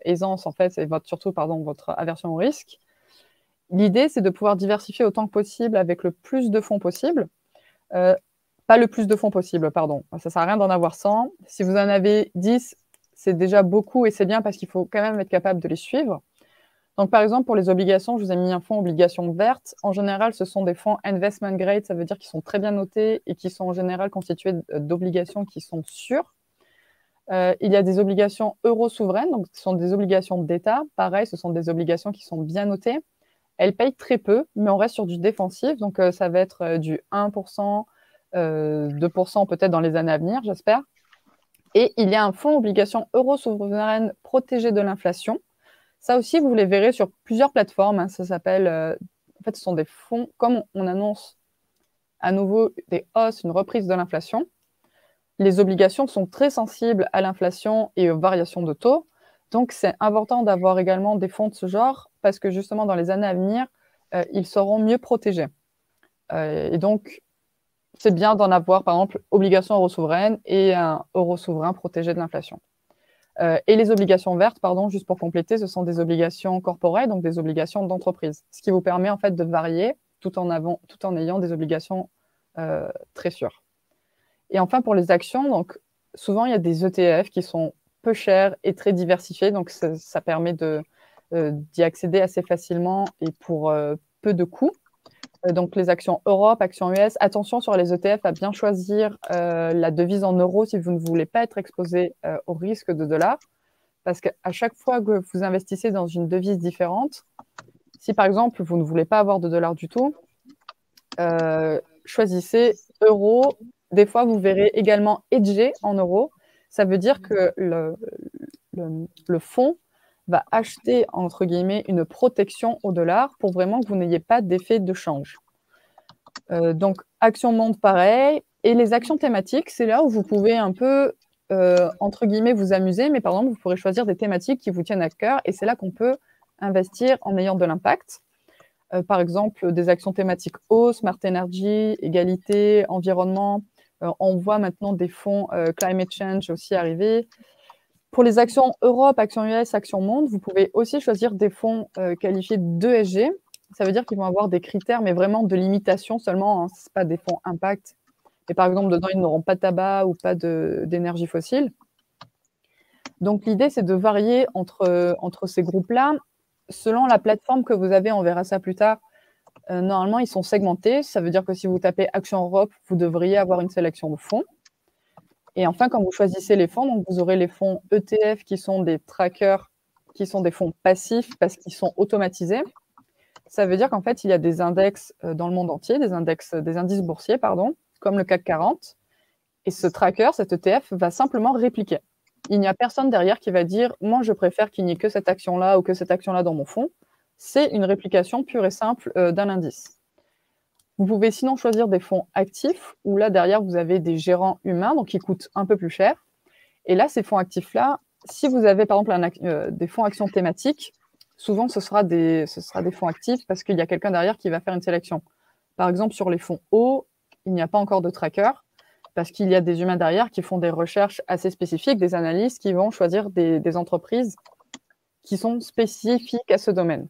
aisance, en fait, et surtout votre aversion au risque. L'idée, c'est de pouvoir diversifier autant que possible avec le plus de fonds possible. Pas le plus de fonds possible, pardon. Ça ne sert à rien d'en avoir 100. Si vous en avez 10, c'est déjà beaucoup et c'est bien parce qu'il faut quand même être capable de les suivre. Donc, par exemple, pour les obligations, je vous ai mis un fonds obligations vertes. En général, ce sont des fonds investment grade, ça veut dire qu'ils sont très bien notés et qui sont en général constitués d'obligations qui sont sûres. Il y a des obligations euro-souveraines, donc ce sont des obligations d'État. Pareil, ce sont des obligations qui sont bien notées. Elles payent très peu, mais on reste sur du défensif, donc ça va être du 1%, 2% peut-être dans les années à venir, j'espère. Et il y a un fonds obligation euro-souveraine protégé de l'inflation. Ça aussi, vous les verrez sur plusieurs plateformes. Hein. Ça s'appelle... en fait, ce sont des fonds, comme on annonce à nouveau des hausses, une reprise de l'inflation. Les obligations sont très sensibles à l'inflation et aux variations de taux. Donc, c'est important d'avoir également des fonds de ce genre parce que justement, dans les années à venir, ils seront mieux protégés. Et donc, c'est bien d'en avoir, par exemple, obligation euro souveraine et un euro souverain protégé de l'inflation. Et les obligations vertes, pardon, juste pour compléter, ce sont des obligations corporelles, donc des obligations d'entreprise, ce qui vous permet en fait de varier tout en ayant des obligations très sûres. Et enfin, pour les actions, donc, souvent, il y a des ETF qui sont peu chers et très diversifiés, donc ça permet d'y accéder assez facilement et pour peu de coûts. Donc, les actions Europe, actions US. Attention sur les ETF à bien choisir la devise en euros si vous ne voulez pas être exposé au risque de dollar. Parce qu'à chaque fois que vous investissez dans une devise différente, si par exemple, vous ne voulez pas avoir de dollars du tout, choisissez euros. Des fois, vous verrez également hedgé en euros. Ça veut dire que le fonds va acheter, entre guillemets, une protection au dollar pour vraiment que vous n'ayez pas d'effet de change. Donc, actions monde, pareil. Et les actions thématiques, c'est là où vous pouvez un peu, entre guillemets, vous amuser. Mais par exemple, vous pourrez choisir des thématiques qui vous tiennent à cœur. Et c'est là qu'on peut investir en ayant de l'impact. Par exemple, des actions thématiques eau, smart energy, égalité, environnement. On voit maintenant des fonds climate change aussi arriver. Pour les actions Europe, actions US, actions monde, vous pouvez aussi choisir des fonds qualifiés d'ESG. Ça veut dire qu'ils vont avoir des critères, mais vraiment de limitation seulement. Hein. Ce n'est pas des fonds impact. Et par exemple, dedans, ils n'auront pas de tabac ou pas d'énergie fossile. Donc, l'idée, c'est de varier entre ces groupes-là. Selon la plateforme que vous avez, on verra ça plus tard, normalement, ils sont segmentés. Ça veut dire que si vous tapez Action Europe, vous devriez avoir une sélection de fonds. Et enfin, quand vous choisissez les fonds, donc vous aurez les fonds ETF qui sont des trackers, qui sont des fonds passifs parce qu'ils sont automatisés. Ça veut dire qu'en fait, il y a des index dans le monde entier, des indices boursiers, comme le CAC 40. Et ce tracker, cet ETF, va simplement répliquer. Il n'y a personne derrière qui va dire « moi, je préfère qu'il n'y ait que cette action-là ou que cette action-là dans mon fonds ». C'est une réplication pure et simple d'un indice. Vous pouvez sinon choisir des fonds actifs, où là, derrière, vous avez des gérants humains, donc qui coûtent un peu plus cher. Et là, ces fonds actifs-là, si vous avez, par exemple, des fonds actions thématiques, souvent, ce sera des fonds actifs parce qu'il y a quelqu'un derrière qui va faire une sélection. Par exemple, sur les fonds hauts, il n'y a pas encore de tracker, parce qu'il y a des humains derrière qui font des recherches assez spécifiques, des analystes qui vont choisir des entreprises qui sont spécifiques à ce domaine.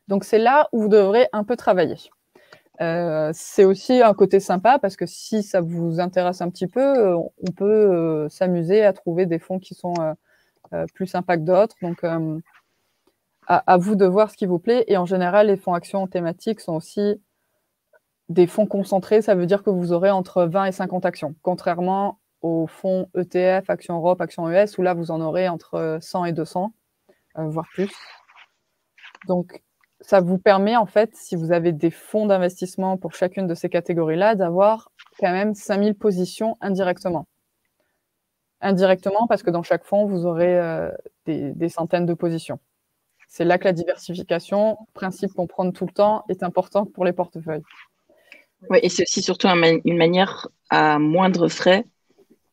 Donc, c'est là où vous devrez un peu travailler. C'est aussi un côté sympa parce que si ça vous intéresse un petit peu, on peut s'amuser à trouver des fonds qui sont plus sympas que d'autres. Donc, à vous de voir ce qui vous plaît. Et en général, les fonds actions thématiques sont aussi des fonds concentrés. Ça veut dire que vous aurez entre 20 et 50 actions, contrairement aux fonds ETF, actions Europe, actions US, où là, vous en aurez entre 100 et 200, voire plus. Donc, ça vous permet, en fait, si vous avez des fonds d'investissement pour chacune de ces catégories-là, d'avoir quand même 5000 positions indirectement. Indirectement, parce que dans chaque fonds, vous aurez des centaines de positions. C'est là que la diversification, principe qu'on prend tout le temps, est importante pour les portefeuilles. Oui, et c'est aussi surtout une manière à moindre frais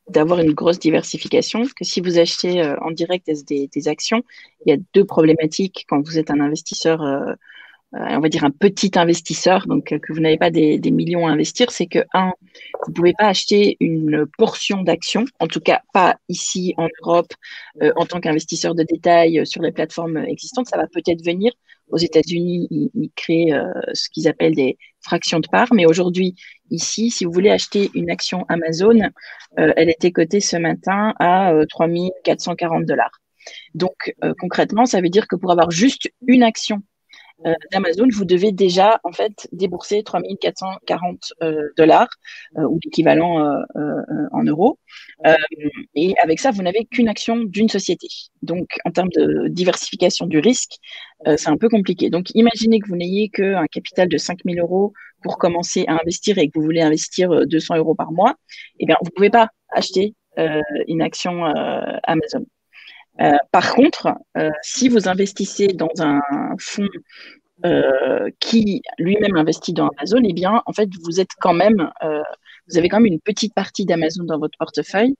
d'avoir une grosse diversification. Parce que si vous achetez en direct des actions, il y a deux problématiques quand vous êtes un investisseur, on va dire un petit investisseur, donc que vous n'avez pas des millions à investir, c'est que, vous ne pouvez pas acheter une portion d'actions, en tout cas pas ici en Europe, en tant qu'investisseur de détail sur les plateformes existantes. Ça va peut-être venir. Aux États-Unis, ils créent ce qu'ils appellent des fractions de part. Mais aujourd'hui, ici, si vous voulez acheter une action Amazon, elle était cotée ce matin à 3 440 $. Donc, concrètement, ça veut dire que pour avoir juste une action d'Amazon, vous devez déjà en fait débourser 3 440 $, ou l'équivalent en euros. Et avec ça, vous n'avez qu'une action d'une société. Donc, en termes de diversification du risque, c'est un peu compliqué. Donc, imaginez que vous n'ayez qu'un capital de 5 000 € pour commencer à investir et que vous voulez investir 200 € par mois. Eh bien, vous ne pouvez pas acheter une action Amazon. Par contre, si vous investissez dans un fonds qui lui-même investit dans Amazon, eh bien, en fait, vous avez quand même une petite partie d'Amazon dans votre portefeuille,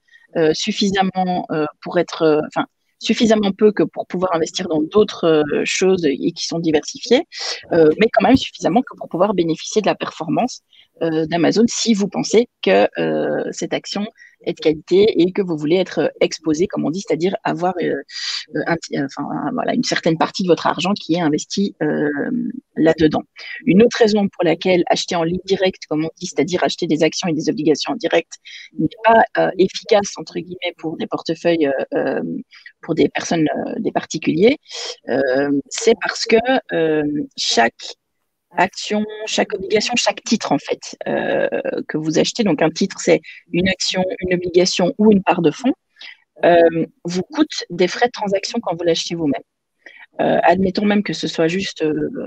suffisamment pour être, suffisamment peu que pour pouvoir investir dans d'autres choses et qui sont diversifiées, mais quand même suffisamment que pour pouvoir bénéficier de la performance d'Amazon si vous pensez que cette action est de qualité et que vous voulez être exposé, comme on dit, c'est-à-dire avoir une certaine partie de votre argent qui est investi là-dedans. Une autre raison pour laquelle acheter en ligne directe, comme on dit, c'est-à-dire acheter des actions et des obligations en direct, n'est pas efficace, entre guillemets, pour des portefeuilles, pour des personnes, des particuliers, c'est parce que chaque action, chaque obligation, chaque titre en fait que vous achetez, donc un titre c'est une action, une obligation ou une part de fonds, vous coûte des frais de transaction quand vous l'achetez vous-même. Admettons même que ce soit juste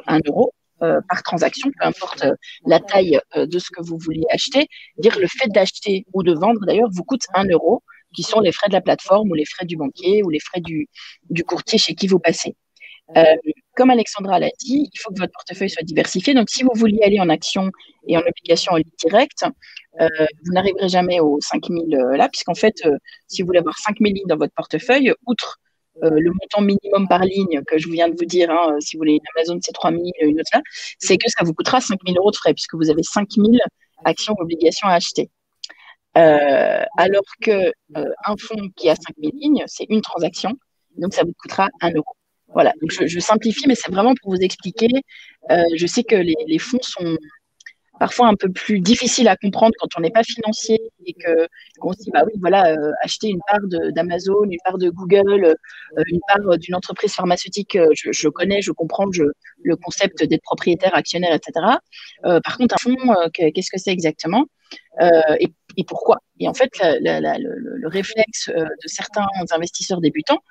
1 € par transaction, peu importe la taille de ce que vous voulez acheter, dire le fait d'acheter ou de vendre d'ailleurs vous coûte 1 €, qui sont les frais de la plateforme ou les frais du banquier ou les frais du courtier chez qui vous passez. Comme Alexandra l'a dit, il faut que votre portefeuille soit diversifié. Donc, si vous vouliez aller en action et en obligation en ligne directe, vous n'arriverez jamais aux 5 000 là, puisqu'en fait, si vous voulez avoir 5 000 lignes dans votre portefeuille, outre le montant minimum par ligne que je viens de vous dire, si vous voulez une Amazon, c'est 3 000, une autre là, c'est que ça vous coûtera 5 000 € de frais, puisque vous avez 5 000 actions ou obligations à acheter. Alors que un fonds qui a 5000 lignes, c'est une transaction, donc ça vous coûtera 1 euro. Voilà, donc je simplifie, mais c'est vraiment pour vous expliquer. Je sais que les fonds sont parfois un peu plus difficiles à comprendre quand on n'est pas financier et qu'on se dit, bah oui, voilà, acheter une part d'Amazon, une part de Google, une part d'une entreprise pharmaceutique, je connais, je comprends le concept d'être propriétaire, actionnaire, etc. Par contre, un fonds, qu'est-ce que c'est exactement et pourquoi? Et en fait, le réflexe de certains investisseurs débutants,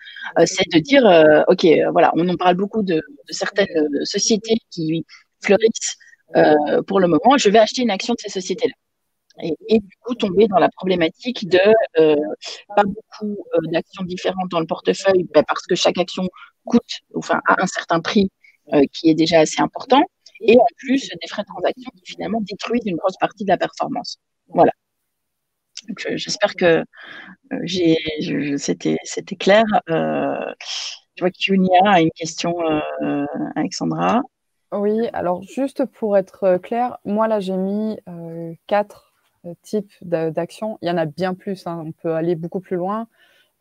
c'est de dire, OK, voilà, on en parle beaucoup de certaines sociétés qui fleurissent pour le moment, je vais acheter une action de ces sociétés-là. Et du coup, tomber dans la problématique de pas beaucoup d'actions différentes dans le portefeuille parce que chaque action coûte, enfin, a un certain prix qui est déjà assez important. Et en plus, des frais de transaction qui finalement détruisent une grosse partie de la performance. Voilà. Donc, j'espère que c'était clair. Je vois que Yunia a une question, Alexandra. Oui, alors juste pour être clair, moi là j'ai mis 4 types d'actions. Il y en a bien plus, hein. On peut aller beaucoup plus loin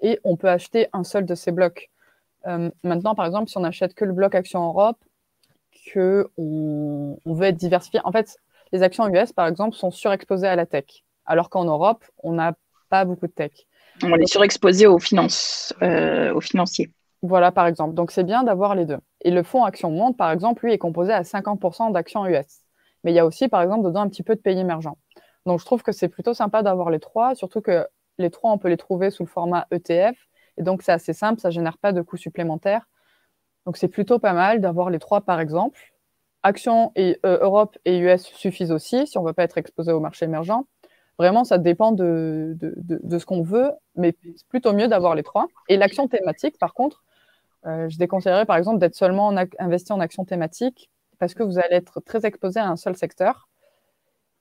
et on peut acheter un seul de ces blocs. Maintenant, par exemple, si on n'achète que le bloc Action Europe, qu'on veut être diversifié, en fait, les actions US, par exemple, sont surexposées à la tech, alors qu'en Europe, on n'a pas beaucoup de tech. On est surexposé aux financiers. Voilà, par exemple. Donc, c'est bien d'avoir les deux. Et le fonds Action Monde, par exemple, lui, est composé à 50% d'actions US. Mais il y a aussi, par exemple, dedans un petit peu de pays émergents. Donc, je trouve que c'est plutôt sympa d'avoir les trois, surtout que les trois, on peut les trouver sous le format ETF. Et donc, c'est assez simple, ça ne génère pas de coûts supplémentaires. Donc, c'est plutôt pas mal d'avoir les trois, par exemple. Actions et Europe et US suffisent aussi, si on ne veut pas être exposé au marché émergent. Vraiment, ça dépend de ce qu'on veut, mais c'est plutôt mieux d'avoir les trois. Et l'action thématique, par contre, je déconseillerais par exemple d'être seulement investi en action thématique parce que vous allez être très exposé à un seul secteur.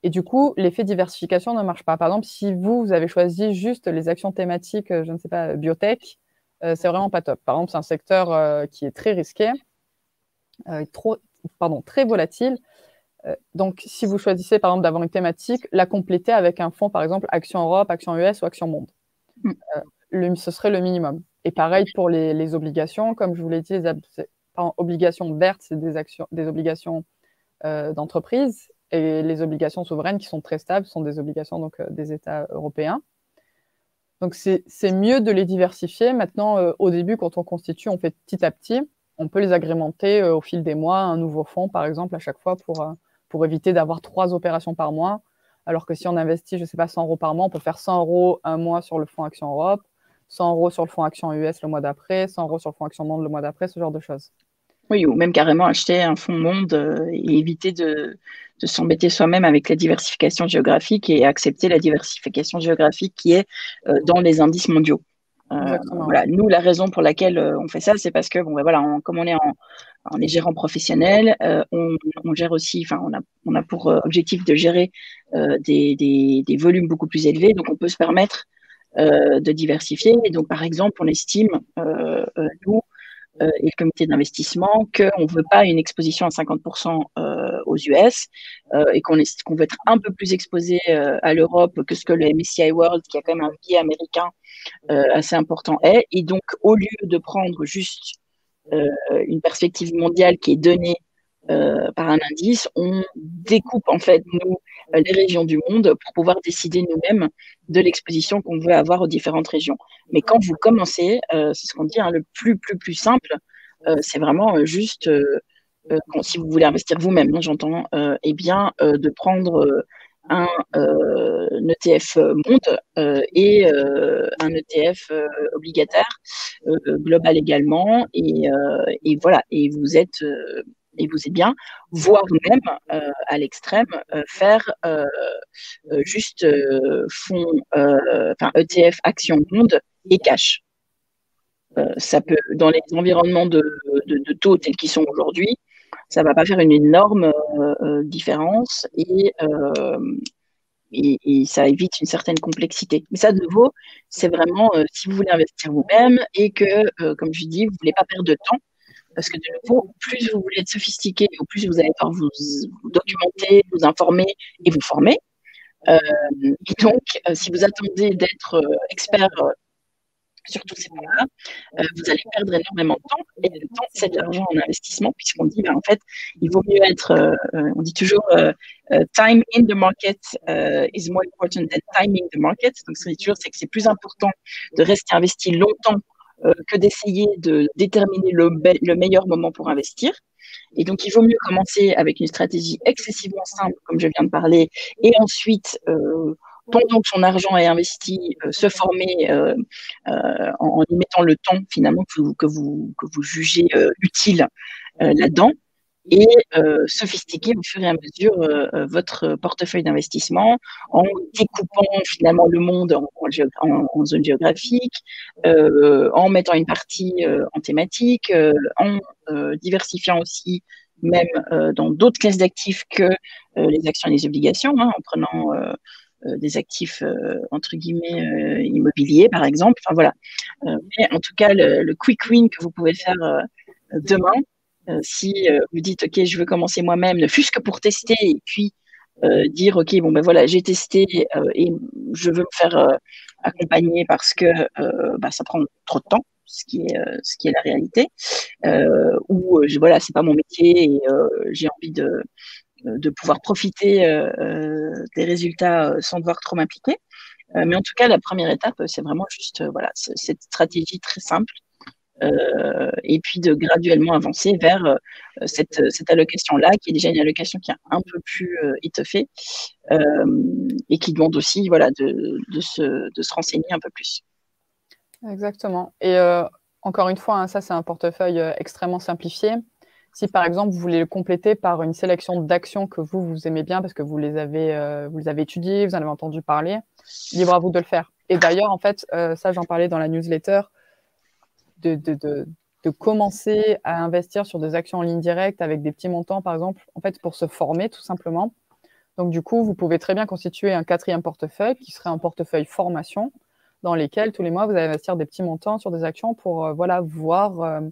Et du coup, l'effet diversification ne marche pas. Par exemple, si vous avez choisi juste les actions thématiques, je ne sais pas, biotech, c'est vraiment pas top. Par exemple, c'est un secteur qui est très risqué, très volatile. Donc, si vous choisissez par exemple d'avoir une thématique, la compléter avec un fonds, par exemple, Action Europe, Action US ou Action Monde. Ce serait le minimum. Et pareil pour les obligations, comme je vous l'ai dit, obligations vertes, c'est des obligations d'entreprise, et les obligations souveraines qui sont très stables sont des obligations donc, des États européens. Donc c'est mieux de les diversifier. Maintenant, au début, quand on constitue, on fait petit à petit. On peut les agrémenter au fil des mois, un nouveau fonds, par exemple, à chaque fois pour éviter d'avoir 3 opérations par mois. Alors que si on investit, je ne sais pas, 100 € par mois, on peut faire 100 € un mois sur le fonds Action Europe, 100 € sur le fonds Action US le mois d'après, 100 € sur le fonds Action Monde le mois d'après, ce genre de choses. Oui, ou même carrément acheter un fonds monde et éviter de s'embêter soi-même avec la diversification géographique et accepter la diversification géographique qui est dans les indices mondiaux. Voilà. Nous, la raison pour laquelle on fait ça, c'est parce que, bon, ben voilà, comme on est gérant professionnel, on gère aussi, enfin, on a pour objectif de gérer des volumes beaucoup plus élevés, donc on peut se permettre de diversifier. Et donc, par exemple, on estime, nous, et le comité d'investissement, qu'on ne veut pas une exposition à 50% aux US et qu'on veut être un peu plus exposé à l'Europe que ce que le MSCI World, qui a quand même un biais américain assez important, est. Et donc, au lieu de prendre juste une perspective mondiale qui est donnée par un indice, on découpe en fait, nous, les régions du monde pour pouvoir décider nous-mêmes de l'exposition qu'on veut avoir aux différentes régions. Mais quand vous commencez, c'est ce qu'on dit, hein, le plus simple, c'est vraiment juste, si vous voulez investir vous-même, hein, j'entends, eh bien, de prendre un ETF monde et un ETF obligataire, global également, et voilà, et vous êtes bien, voire même à l'extrême, faire juste fonds, ETF action monde et cash. Ça peut, dans les environnements de taux tels qu'ils sont aujourd'hui, ça ne va pas faire une énorme différence et ça évite une certaine complexité. Mais ça, de nouveau, c'est vraiment si vous voulez investir vous-même et que, comme je dis, vous ne voulez pas perdre de temps, parce que de nouveau, plus vous voulez être sophistiqué, au plus vous allez devoir vous documenter, vous informer et vous former. Et donc, si vous attendez d'être expert sur tous ces points-là, vous allez perdre énormément de temps. Et le temps, c'est de l'argent en investissement, puisqu'on dit, en fait, il vaut mieux être, on dit toujours, time in the market is more important than timing the market. Donc, ce que je dis toujours, c'est que c'est plus important de rester investi longtemps que d'essayer de déterminer le meilleur moment pour investir. Et donc, il vaut mieux commencer avec une stratégie excessivement simple, comme je viens de parler, et ensuite, pendant que son argent est investi, se former en y mettant le temps finalement que vous jugez utile là-dedans, et sophistiquer au fur et à mesure votre portefeuille d'investissement en découpant finalement le monde en zones géographiques, en mettant une partie en thématique, en diversifiant aussi même dans d'autres classes d'actifs que les actions et les obligations, en prenant des actifs entre guillemets immobiliers par exemple. Enfin voilà. Mais en tout cas, le quick win que vous pouvez faire demain, si vous dites ok, je veux commencer moi-même, ne fût-ce que pour tester et puis dire ok, bon ben voilà, j'ai testé et je veux me faire accompagner parce que ça prend trop de temps, ce qui est la réalité, ou voilà, c'est pas mon métier et j'ai envie de pouvoir profiter des résultats sans devoir trop m'impliquer. Mais en tout cas, la première étape, c'est vraiment juste voilà, cette stratégie très simple, et puis de graduellement avancer vers cette allocation-là, qui est déjà une allocation qui est un peu plus étoffée et qui demande aussi voilà, de se renseigner un peu plus. Exactement. Et encore une fois, ça, c'est un portefeuille extrêmement simplifié. Si, par exemple, vous voulez le compléter par une sélection d'actions que vous aimez bien parce que vous les avez étudiées, vous en avez entendu parler, libre à vous de le faire. Et d'ailleurs, en fait, ça, j'en parlais dans la newsletter, de commencer à investir sur des actions en ligne directe avec des petits montants, par exemple, en fait, pour se former, tout simplement. Donc, du coup, vous pouvez très bien constituer un 4e portefeuille qui serait un portefeuille formation dans lesquels, tous les mois, vous allez investir des petits montants sur des actions pour voilà, voir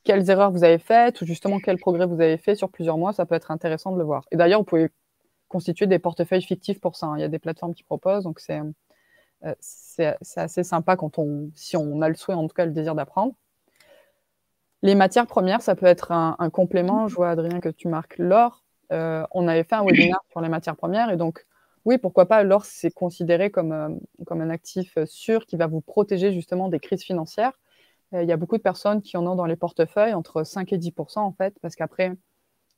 quelles erreurs vous avez faites ou justement quel progrès vous avez fait sur plusieurs mois. Ça peut être intéressant de le voir. Et d'ailleurs, vous pouvez constituer des portefeuilles fictifs pour ça. Il y a des plateformes qui proposent, donc c'est assez sympa si on a le souhait, en tout cas le désir d'apprendre. Les matières premières, ça peut être un complément. Je vois, Adrien, que tu marques l'or. On avait fait un webinaire sur les matières premières et donc, oui, pourquoi pas, l'or, c'est considéré comme un actif sûr qui va vous protéger justement des crises financières. Il y a beaucoup de personnes qui en ont dans les portefeuilles, entre 5 et 10% en fait, parce qu'après,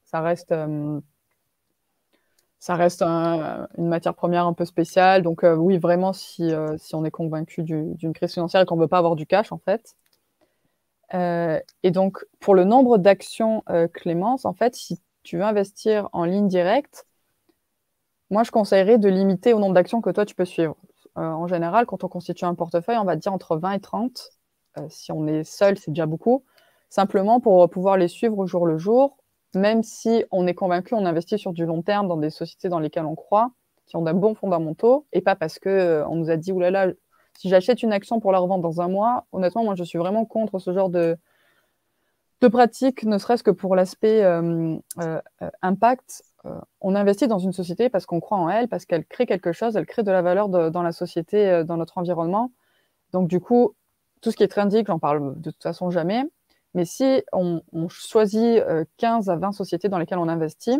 ça reste une matière première un peu spéciale. Donc oui, vraiment, si on est convaincu d'une crise financière et qu'on ne veut pas avoir du cash en fait. Et donc, pour le nombre d'actions, Clémence, en fait, si tu veux investir en ligne directe, moi, je conseillerais de limiter au nombre d'actions que toi, tu peux suivre. En général, quand on constitue un portefeuille, on va dire entre 20 et 30. Si on est seul, c'est déjà beaucoup. Simplement pour pouvoir les suivre au jour le jour, même si on est convaincu, on investit sur du long terme dans des sociétés dans lesquelles on croit, qui ont de bons fondamentaux, et pas parce qu'on nous a dit « oulala, si j'achète une action pour la revendre dans un mois », honnêtement, moi, je suis vraiment contre ce genre de pratique, ne serait-ce que pour l'aspect impact. On investit dans une société parce qu'on croit en elle, parce qu'elle crée quelque chose, elle crée de la valeur dans la société, dans notre environnement. Donc, du coup, tout ce qui est trendy, j'en parle de toute façon jamais. Mais si on choisit 15 à 20 sociétés dans lesquelles on investit,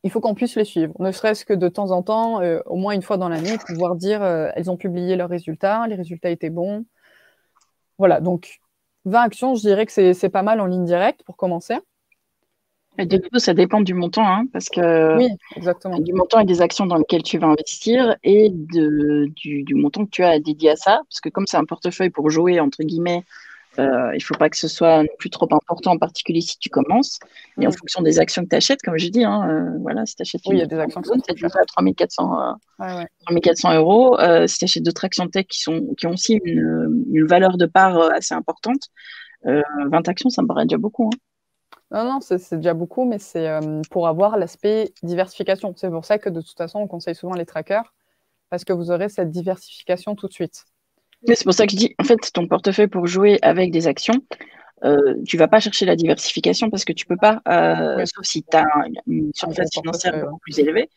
il faut qu'on puisse les suivre. Ne serait-ce que de temps en temps, au moins une fois dans l'année, pouvoir dire elles ont publié leurs résultats, les résultats étaient bons. Voilà, donc 20 actions, je dirais que c'est pas mal en ligne directe pour commencer. Et du coup, ça dépend du montant, parce que oui, exactement. Du montant et des actions dans lesquelles tu vas investir et du montant que tu as dédié à ça. Parce que comme c'est un portefeuille pour jouer, entre guillemets, il ne faut pas que ce soit non plus trop important, en particulier si tu commences. Et en fonction des actions que tu achètes, comme je dis, voilà, si tu achètes il y a des actions qui sont peut-être à 3400 euros. Si tu achètes d'autres actions tech qui ont aussi une valeur de part assez importante, 20 actions, ça me paraît déjà beaucoup. Non, c'est déjà beaucoup, mais c'est pour avoir l'aspect diversification. C'est pour ça que de toute façon, on conseille souvent les trackers, parce que vous aurez cette diversification tout de suite. Mais c'est pour ça que je dis, en fait, ton portefeuille pour jouer avec des actions, tu vas pas chercher la diversification parce que tu peux pas, Oui, sauf si tu as une un surface gros financière portefeuille, beaucoup plus élevée.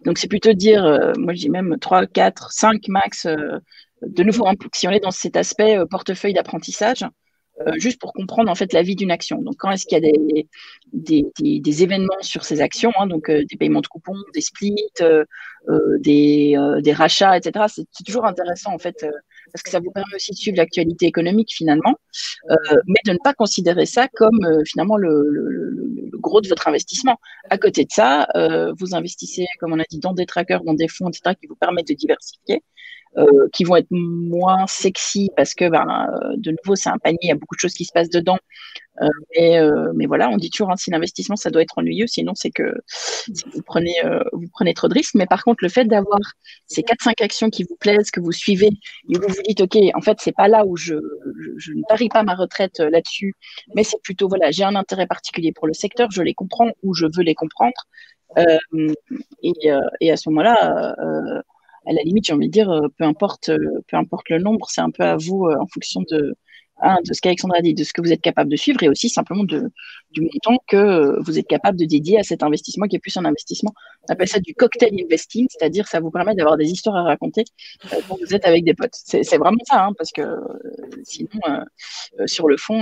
Donc, c'est plutôt dire, moi, je dis même 3, 4, 5 max, de nouveau, hein, si on est dans cet aspect portefeuille d'apprentissage, juste pour comprendre en fait la vie d'une action. Donc, quand est-ce qu'il y a des événements sur ces actions, hein, donc des paiements de coupons, des splits, des rachats, etc. C'est toujours intéressant en fait parce que ça vous permet aussi de suivre l'actualité économique finalement, mais de ne pas considérer ça comme finalement le gros de votre investissement. À côté de ça, vous investissez, comme on a dit, dans des trackers, dans des fonds, etc., qui vous permettent de diversifier. Qui vont être moins sexy parce que, de nouveau, c'est un panier, il y a beaucoup de choses qui se passent dedans. Mais voilà, on dit toujours, hein, si l'investissement, ça doit être ennuyeux, sinon c'est que vous prenez trop de risques. Mais par contre, le fait d'avoir ces 4-5 actions qui vous plaisent, que vous suivez, et vous vous dites, OK, en fait, c'est pas là où je ne parie pas ma retraite là-dessus, mais c'est plutôt, voilà, j'ai un intérêt particulier pour le secteur, je les comprends ou je veux les comprendre. Et à ce moment-là, à la limite, j'ai envie de dire, peu importe le nombre, c'est un peu à vous en fonction de ce qu'Alexandra a dit, de ce que vous êtes capable de suivre et aussi simplement du montant que vous êtes capable de dédier à cet investissement qui est plus un investissement. On appelle ça du cocktail investing, c'est-à-dire ça vous permet d'avoir des histoires à raconter quand vous êtes avec des potes. C'est vraiment ça, hein, parce que sinon, sur le fond,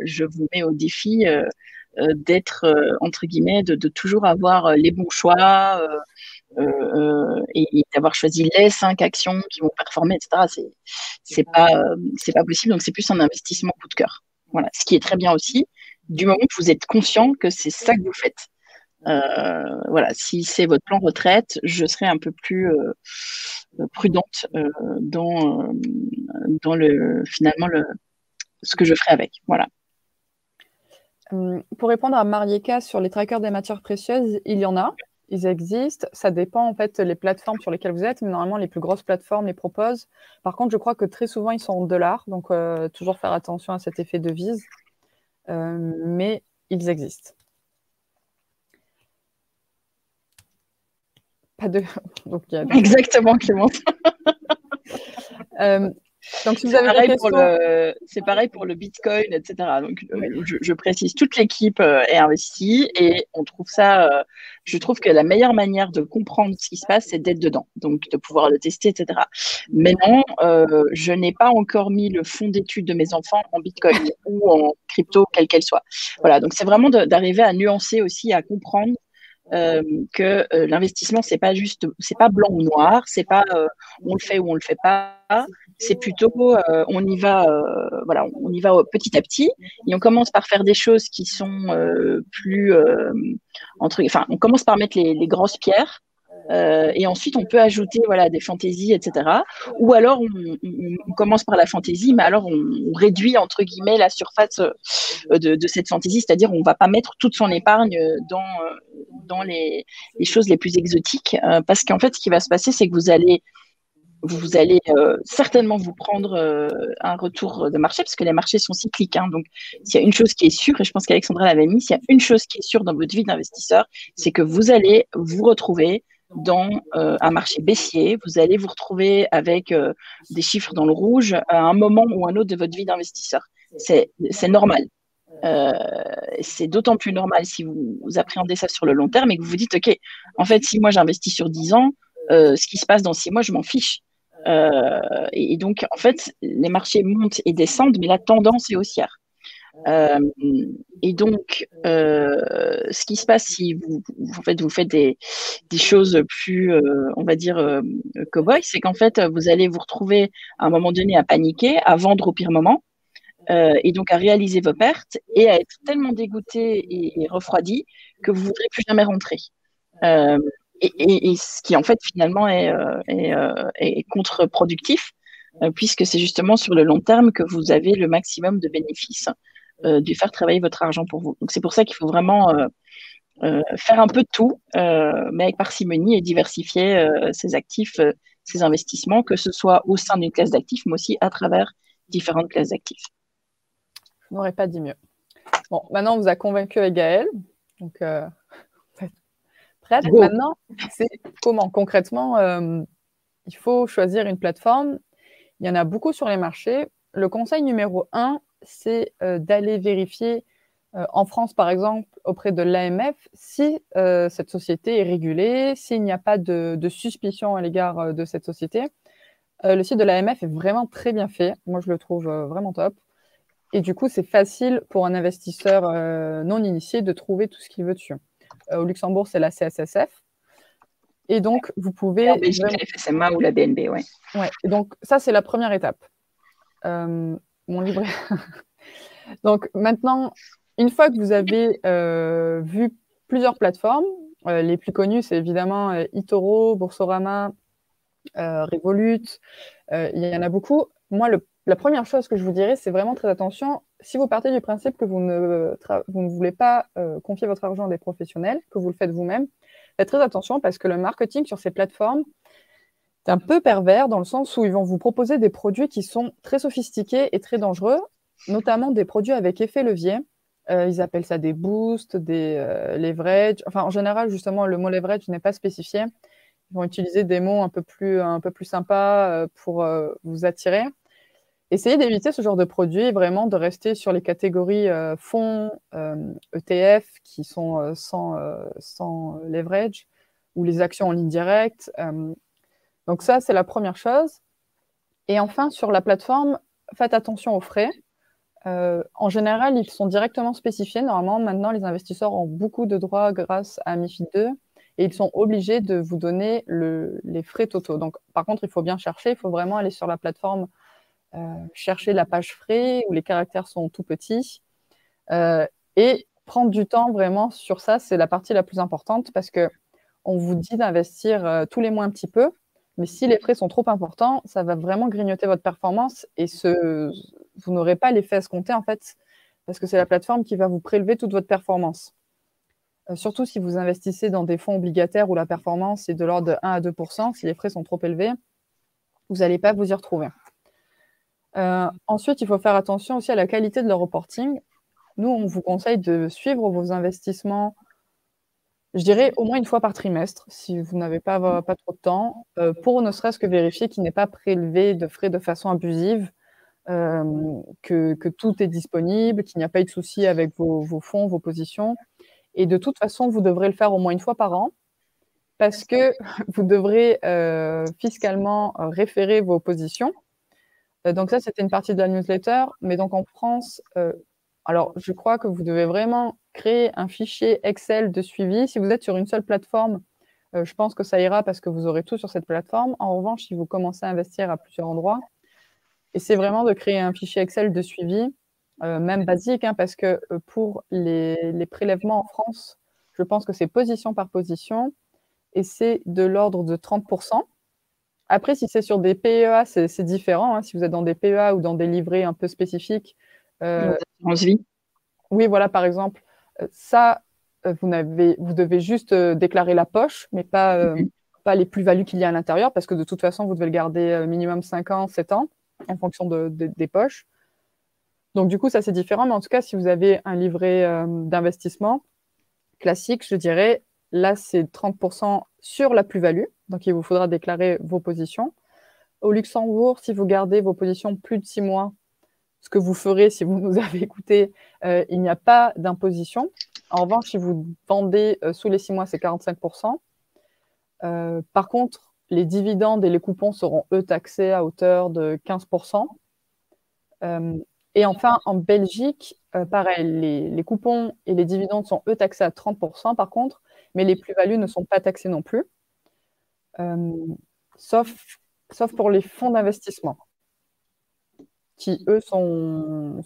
je vous mets au défi d'être, entre guillemets, de toujours avoir les bons choix. Et d'avoir choisi les 5 actions qui vont performer, etc. C'est pas possible. Donc, c'est plus un investissement coup de cœur. Voilà. Ce qui est très bien aussi, du moment que vous êtes conscient que c'est ça que vous faites. Voilà. Si c'est votre plan retraite, je serai un peu plus prudente dans finalement ce que je ferai avec. Voilà. Pour répondre à Marieka sur les trackers des matières précieuses, il y en a. Ils existent. Ça dépend en fait les plateformes sur lesquelles vous êtes, mais normalement les plus grosses plateformes les proposent. Par contre, je crois que très souvent ils sont en dollars, donc toujours faire attention à cet effet devise. Mais ils existent. Pas de. Donc, Exactement, Clémence. Donc, si vous avez des questions, c'est pareil pour le Bitcoin, etc. Donc, je précise, toute l'équipe est investie et on trouve ça. Je trouve que la meilleure manière de comprendre ce qui se passe, c'est d'être dedans, donc de pouvoir le tester, etc. Mais non, je n'ai pas encore mis le fonds d'études de mes enfants en Bitcoin ou en crypto, quelle qu'elle soit. Voilà, donc c'est vraiment d'arriver à nuancer aussi, à comprendre que l'investissement, c'est pas juste, c'est pas blanc ou noir, c'est pas on le fait ou on le fait pas. C'est plutôt on y va, voilà, on y va petit à petit et on commence par faire des choses qui sont plus enfin, on commence par mettre les grosses pierres. Et ensuite, on peut ajouter voilà, des fantaisies, etc. Ou alors, on commence par la fantaisie, mais alors on réduit, entre guillemets, la surface de cette fantaisie, c'est-à-dire on ne va pas mettre toute son épargne dans les choses les plus exotiques, parce qu'en fait, ce qui va se passer, c'est que vous allez certainement vous prendre un retour de marché, parce que les marchés sont cycliques. Hein, donc, s'il y a une chose qui est sûre, et je pense qu'Alexandra l'avait mis, s'il y a une chose qui est sûre dans votre vie d'investisseur, c'est que vous allez vous retrouver dans un marché baissier, vous allez vous retrouver avec des chiffres dans le rouge à un moment ou un autre de votre vie d'investisseur. C'est normal. C'est d'autant plus normal si vous appréhendez ça sur le long terme et que vous vous dites, OK, en fait, si moi j'investis sur 10 ans, ce qui se passe dans 6 mois, je m'en fiche. Et donc, en fait, les marchés montent et descendent, mais la tendance est haussière. Et donc, ce qui se passe si vous faites des choses plus, on va dire, cow-boy, c'est qu'en fait, vous allez vous retrouver à un moment donné à paniquer, à vendre au pire moment, et donc à réaliser vos pertes et à être tellement dégoûté et refroidi que vous ne voudrez plus jamais rentrer. Et ce qui en fait finalement est contre-productif, puisque c'est justement sur le long terme que vous avez le maximum de bénéfices de faire travailler votre argent pour vous. Donc c'est pour ça qu'il faut vraiment faire un peu de tout, mais avec parcimonie et diversifier ses actifs, ses investissements, que ce soit au sein d'une classe d'actifs, mais aussi à travers différentes classes d'actifs. Je n'aurais pas dit mieux. Bon, maintenant, on vous a convaincu avec Gaëlle. Donc, prête. Maintenant, c'est comment concrètement il faut choisir une plateforme. Il y en a beaucoup sur les marchés. Le conseil numéro 1, c'est d'aller vérifier en France, par exemple, auprès de l'AMF, si cette société est régulée, s'il n'y a pas de suspicion à l'égard de cette société. Le site de l'AMF est vraiment très bien fait. Moi, je le trouve vraiment top. Et du coup, c'est facile pour un investisseur non initié de trouver tout ce qu'il veut dessus. Au Luxembourg, c'est la CSSF. Et donc, vous pouvez... Et en Belgique, la FSMA ou la BNB, ouais. Ouais. Et donc, ça, c'est la première étape. Mon livret. Donc, maintenant, une fois que vous avez vu plusieurs plateformes, les plus connues, c'est évidemment eToro, Boursorama, Revolut, il y en a beaucoup. Moi, la première chose que je vous dirais, c'est vraiment très attention. Si vous partez du principe que vous ne voulez pas confier votre argent à des professionnels, que vous le faites vous-même, faites très attention parce que le marketing sur ces plateformes, c'est un peu pervers dans le sens où ils vont vous proposer des produits qui sont très sophistiqués et très dangereux, notamment des produits avec effet levier. Ils appellent ça des boosts, des leverage. Enfin, en général, justement, le mot leverage n'est pas spécifié. Ils vont utiliser des mots un peu plus sympas pour vous attirer. Essayez d'éviter ce genre de produits et vraiment de rester sur les catégories fonds, ETF qui sont sans leverage ou les actions en ligne directe. Donc ça, c'est la première chose. Et enfin, sur la plateforme, faites attention aux frais. En général, ils sont directement spécifiés. Normalement, maintenant, les investisseurs ont beaucoup de droits grâce à MiFID II et ils sont obligés de vous donner les frais totaux. Donc, par contre, il faut bien chercher. Il faut vraiment aller sur la plateforme, chercher la page frais où les caractères sont tout petits et prendre du temps vraiment sur ça. C'est la partie la plus importante parce que on vous dit d'investir tous les mois un petit peu. Mais si les frais sont trop importants, ça va vraiment grignoter votre performance et vous n'aurez pas l'effet escompté en fait, parce que c'est la plateforme qui va vous prélever toute votre performance. Surtout si vous investissez dans des fonds obligataires où la performance est de l'ordre de 1 à 2 %, si les frais sont trop élevés, vous n'allez pas vous y retrouver. Ensuite, il faut faire attention aussi à la qualité de leur reporting. Nous, on vous conseille de suivre vos investissements, je dirais au moins une fois par trimestre, si vous n'avez pas trop de temps, pour ne serait-ce que vérifier qu'il n'est pas prélevé de frais de façon abusive, que tout est disponible, qu'il n'y a pas eu de souci avec vos fonds, vos positions. Et de toute façon, vous devrez le faire au moins une fois par an, parce que vous devrez fiscalement référer vos positions. Donc ça, c'était une partie de la newsletter. Mais donc en France, alors je crois que vous devez vraiment créer un fichier Excel de suivi. Si vous êtes sur une seule plateforme, je pense que ça ira parce que vous aurez tout sur cette plateforme. En revanche, si vous commencez à investir à plusieurs endroits, essayez vraiment de créer un fichier Excel de suivi, même basique, hein, parce que pour les prélèvements en France, je pense que c'est position par position et c'est de l'ordre de 30 %. Après, si c'est sur des PEA, c'est différent. Hein. Si vous êtes dans des PEA ou dans des livrets un peu spécifiques. L'assurance vie. Oui, voilà, par exemple, ça, vous devez juste déclarer la poche, mais pas les plus-values qu'il y a à l'intérieur, parce que de toute façon, vous devez le garder minimum 5 ans, 7 ans, en fonction des poches. Donc, du coup, ça, c'est différent. Mais en tout cas, si vous avez un livret d'investissement classique, je dirais, là, c'est 30 % sur la plus-value. Donc, il vous faudra déclarer vos positions. Au Luxembourg, si vous gardez vos positions plus de 6 mois, ce que vous ferez si vous nous avez écouté, il n'y a pas d'imposition. En revanche, si vous vendez sous les 6 mois, c'est 45 %. Par contre, les dividendes et les coupons seront, eux, taxés à hauteur de 15 %. Et enfin, en Belgique, pareil, les coupons et les dividendes sont, eux, taxés à 30 % par contre, mais les plus-values ne sont pas taxées non plus, sauf pour les fonds d'investissement, qui, eux, sont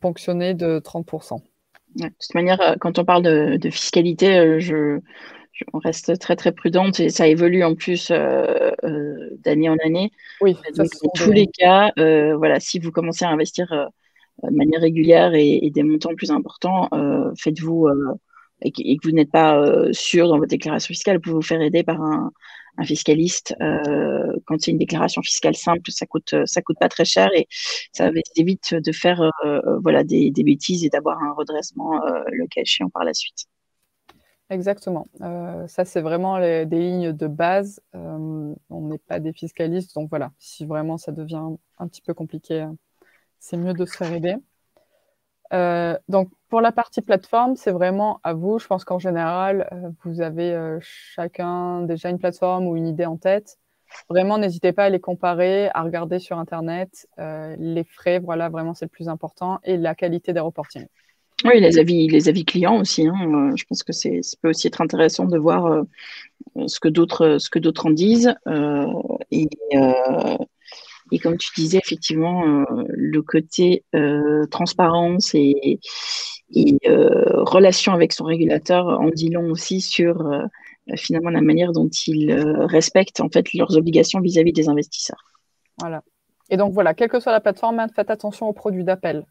ponctionnés de 30 %. Ouais, de toute manière, quand on parle de fiscalité, on reste très très prudente et ça évolue en plus d'année en année. Oui, donc dans tous les cas, voilà, si vous commencez à investir de manière régulière et des montants plus importants, faites-vous et que vous n'êtes pas sûr dans votre déclaration fiscale, vous pouvez vous faire aider par un fiscaliste. Quand c'est une déclaration fiscale simple, ça coûte pas très cher et ça évite de faire voilà, des bêtises et d'avoir un redressement le cas échéant par la suite. Exactement. Ça, c'est vraiment des lignes de base. On n'est pas des fiscalistes, donc voilà, si vraiment ça devient un petit peu compliqué, c'est mieux de se faire aider. Donc, pour la partie plateforme, c'est vraiment à vous. Je pense qu'en général, vous avez chacun déjà une plateforme ou une idée en tête. Vraiment, n'hésitez pas à les comparer, à regarder sur Internet. Les frais, voilà, vraiment, c'est le plus important. Et la qualité des reportings. Oui, les avis clients aussi. Hein. Je pense que ça peut aussi être intéressant de voir ce que d'autres en disent. Et comme tu disais, effectivement, le côté transparence et relation avec son régulateur en dit long aussi sur finalement la manière dont ils respectent en fait leurs obligations vis-à-vis des investisseurs. Voilà. Et donc voilà, quelle que soit la plateforme, faites attention aux produits d'appel.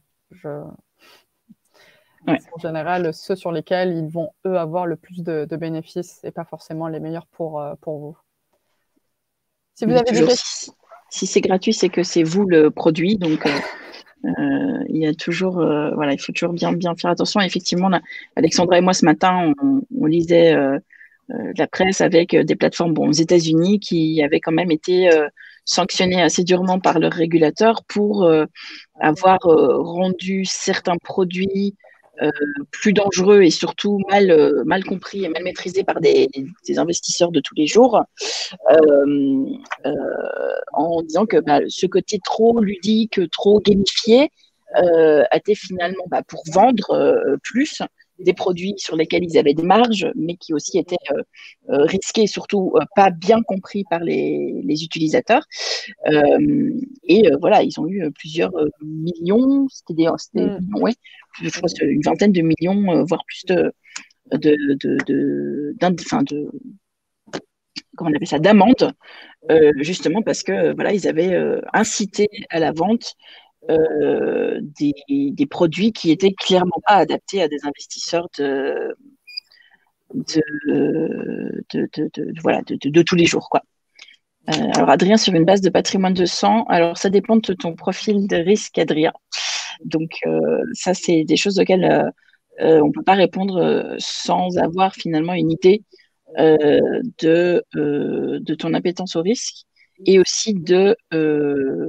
Ouais. En général, ceux sur lesquels ils vont, eux, avoir le plus de bénéfices et pas forcément les meilleurs pour vous. Si vous avez des questions... Si c'est gratuit, c'est que c'est vous le produit. Donc, il y a toujours, voilà, il faut toujours bien faire attention. Effectivement, là, Alexandra et moi, ce matin, on lisait la presse avec des plateformes aux États-Unis qui avaient quand même été sanctionnées assez durement par leur régulateur pour avoir rendu certains produits plus dangereux et surtout mal compris et mal maîtrisés par des investisseurs de tous les jours, en disant que ce côté trop ludique, trop gamifié, a été finalement pour vendre plus des produits sur lesquels ils avaient des marges, mais qui aussi étaient risqués, surtout pas bien compris par les utilisateurs. Voilà, ils ont eu plusieurs millions, millions, ouais, je crois une vingtaine de millions, voire plus comment on appelle ça, d'amendes, justement parce que voilà, ils avaient incité à la vente des produits qui étaient clairement pas adaptés à des investisseurs de tous les jours, quoi. Alors, Adrien, sur une base de patrimoine de 100, alors ça dépend de ton profil de risque, Adrien. Donc, ça, c'est des choses auxquelles on ne peut pas répondre sans avoir finalement une idée de ton appétence au risque et aussi de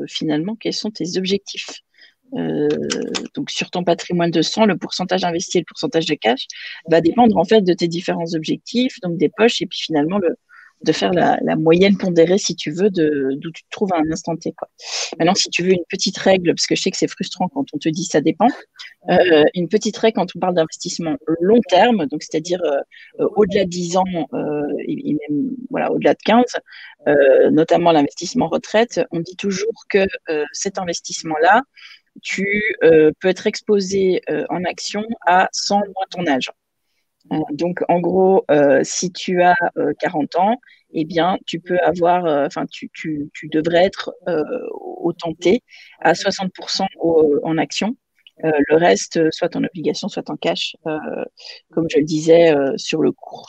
finalement quels sont tes objectifs. Donc, sur ton patrimoine de 100, le pourcentage investi et le pourcentage de cash va dépendre en fait de tes différents objectifs, donc des poches, et puis finalement de faire la moyenne pondérée, si tu veux, d'où tu te trouves à un instant T, quoi. Maintenant, si tu veux une petite règle, parce que je sais que c'est frustrant quand on te dit ça dépend, une petite règle quand on parle d'investissement long terme, donc c'est-à-dire au-delà de 10 ans et même voilà, au-delà de 15, notamment l'investissement retraite, on dit toujours que cet investissement-là, tu peux être exposé en action à 100 mois ton âge. Donc, en gros, si tu as 40 ans, eh bien, tu peux avoir, tu devrais être au tenté à 60% en action. Le reste, soit en obligation, soit en cash. Comme je le disais, sur le cours,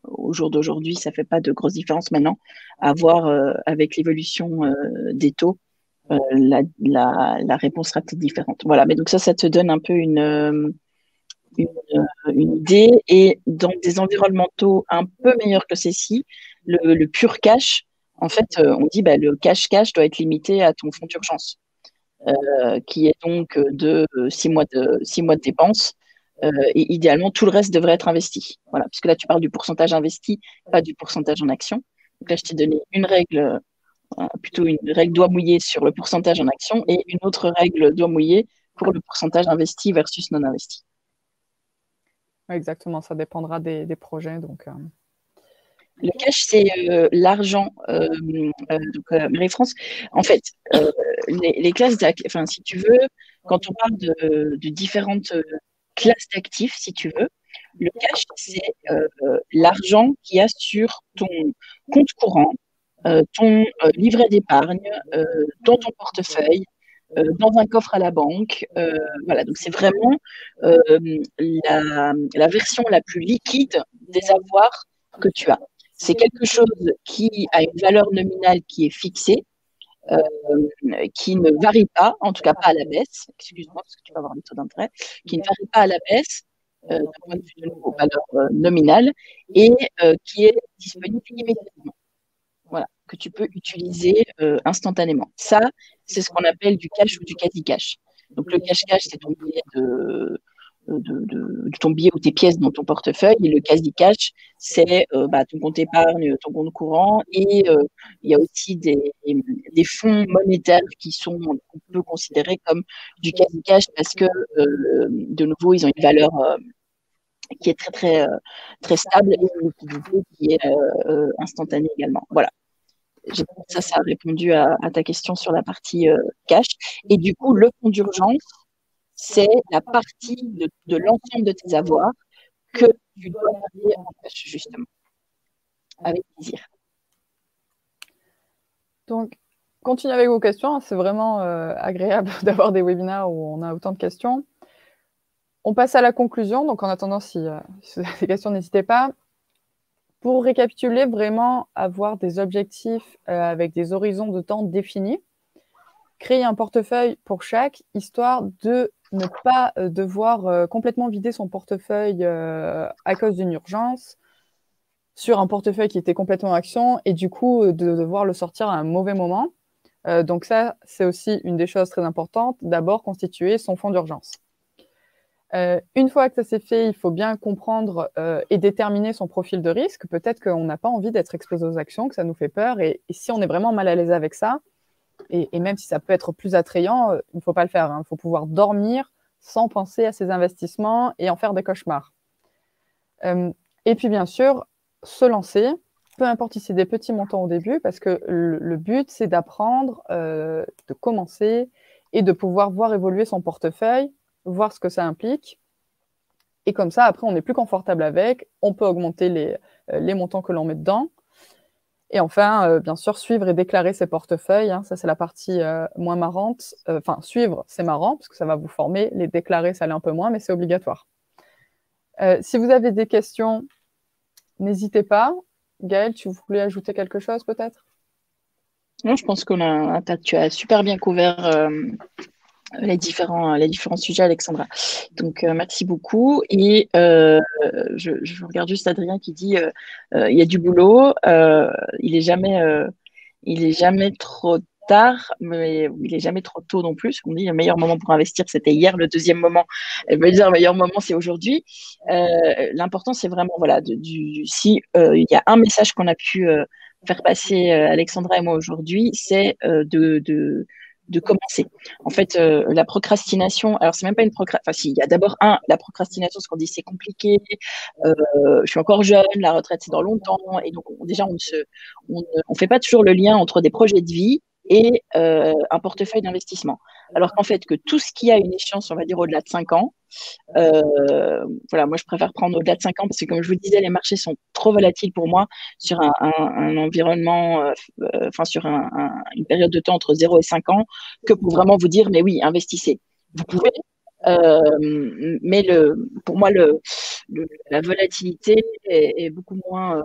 au jour d'aujourd'hui, ça ne fait pas de grosse différence maintenant à voir avec l'évolution des taux. La réponse sera peut-être différente. Voilà, mais donc ça te donne un peu une idée. Et dans des environnementaux un peu meilleurs que ceci, le pur cash, en fait, on dit le cash doit être limité à ton fonds d'urgence, qui est donc de 6 mois de dépenses. Et idéalement, tout le reste devrait être investi. Voilà, parce que là, tu parles du pourcentage investi, pas du pourcentage en action. Donc là, je t'ai donné une règle, plutôt une règle doigt mouillé sur le pourcentage en action et une autre règle doigt mouillé pour le pourcentage investi versus non investi. Exactement, ça dépendra des projets. Donc, Le cash, c'est l'argent. Marie-France, en fait, les classes d'actifs, si tu veux, quand on parle de différentes classes d'actifs, si tu veux, le cash, c'est l'argent qu'il y a sur ton compte courant, ton livret d'épargne, dans ton portefeuille, dans un coffre à la banque. Voilà, donc c'est vraiment la version la plus liquide des avoirs que tu as. C'est quelque chose qui a une valeur nominale qui est fixée, qui ne varie pas, en tout cas pas à la baisse, excuse-moi parce que tu vas avoir des taux d'intérêt, qui ne varie pas à la baisse d'un point de vue de nos valeurs nominales et qui est disponible immédiatement. Voilà, que tu peux utiliser instantanément. Ça, c'est ce qu'on appelle du cash ou du quasi-cash. Donc, le cash-cash, c'est ton billet de ton billet ou tes pièces dans ton portefeuille. Et le quasi-cash, c'est ton compte épargne, ton compte courant. Et il y a aussi des fonds monétaires qu'on peut considérer comme du quasi-cash parce que, de nouveau, ils ont une valeur qui est très, très, très stable et une liquidité qui est instantanée également. Voilà. J'espère que ça a répondu à ta question sur la partie cash. Et du coup, le fonds d'urgence, c'est la partie de l'ensemble de tes avoirs que tu dois garder en cash, justement. Avec plaisir. Donc, continuez avec vos questions. C'est vraiment agréable d'avoir des webinaires où on a autant de questions. On passe à la conclusion. Donc, en attendant, si vous avez des questions, n'hésitez pas. Pour récapituler, vraiment avoir des objectifs avec des horizons de temps définis. Créer un portefeuille pour chaque, histoire de ne pas devoir complètement vider son portefeuille à cause d'une urgence sur un portefeuille qui était complètement en action et du coup de devoir le sortir à un mauvais moment. Donc ça, c'est aussi une des choses très importantes. D'abord, constituer son fonds d'urgence. Une fois que ça s'est fait, il faut bien comprendre et déterminer son profil de risque. Peut-être qu'on n'a pas envie d'être exposé aux actions, que ça nous fait peur. Et si on est vraiment mal à l'aise avec ça, et même si ça peut être plus attrayant, il ne faut pas le faire. Il faut pouvoir dormir sans penser à ses investissements et en faire des cauchemars. Et puis, bien sûr, se lancer, peu importe si c'est des petits montants au début, parce que le but, c'est d'apprendre, de commencer et de pouvoir voir évoluer son portefeuille, voir ce que ça implique. Et comme ça, après, on est plus confortable avec, on peut augmenter les montants que l'on met dedans. Et enfin, bien sûr, suivre et déclarer ses portefeuilles. Ça, c'est la partie moins marrante. Enfin, suivre, c'est marrant, parce que ça va vous former. Les déclarer, ça l'est un peu moins, mais c'est obligatoire. Si vous avez des questions, n'hésitez pas. Gaëlle, tu voulais ajouter quelque chose, peut-être? Non, je pense tu as super bien couvert les différents sujets, Alexandra. Donc, merci beaucoup. Et je regarde juste Adrien qui dit il y a du boulot. Il est jamais trop tard, mais il est jamais trop tôt non plus. On dit le meilleur moment pour investir, c'était hier. Le deuxième moment, elle veut dire le meilleur moment, c'est aujourd'hui. L'important, c'est vraiment, voilà, si il y a un message qu'on a pu faire passer Alexandra et moi aujourd'hui, c'est de commencer. En fait, la procrastination, alors c'est même pas une procrastination, enfin si, il y a d'abord la procrastination, ce qu'on dit c'est compliqué, je suis encore jeune, la retraite c'est dans longtemps, et donc déjà on fait pas toujours le lien entre des projets de vie et un portefeuille d'investissement. Alors qu'en fait, que tout ce qui a une échéance, on va dire au-delà de 5 ans, voilà, moi je préfère prendre au-delà de 5 ans parce que comme je vous disais, les marchés sont trop volatiles pour moi sur un environnement, enfin sur une période de temps entre 0 et 5 ans, que pour vraiment vous dire, mais oui, investissez. Vous pouvez, mais pour moi, la volatilité est beaucoup moins,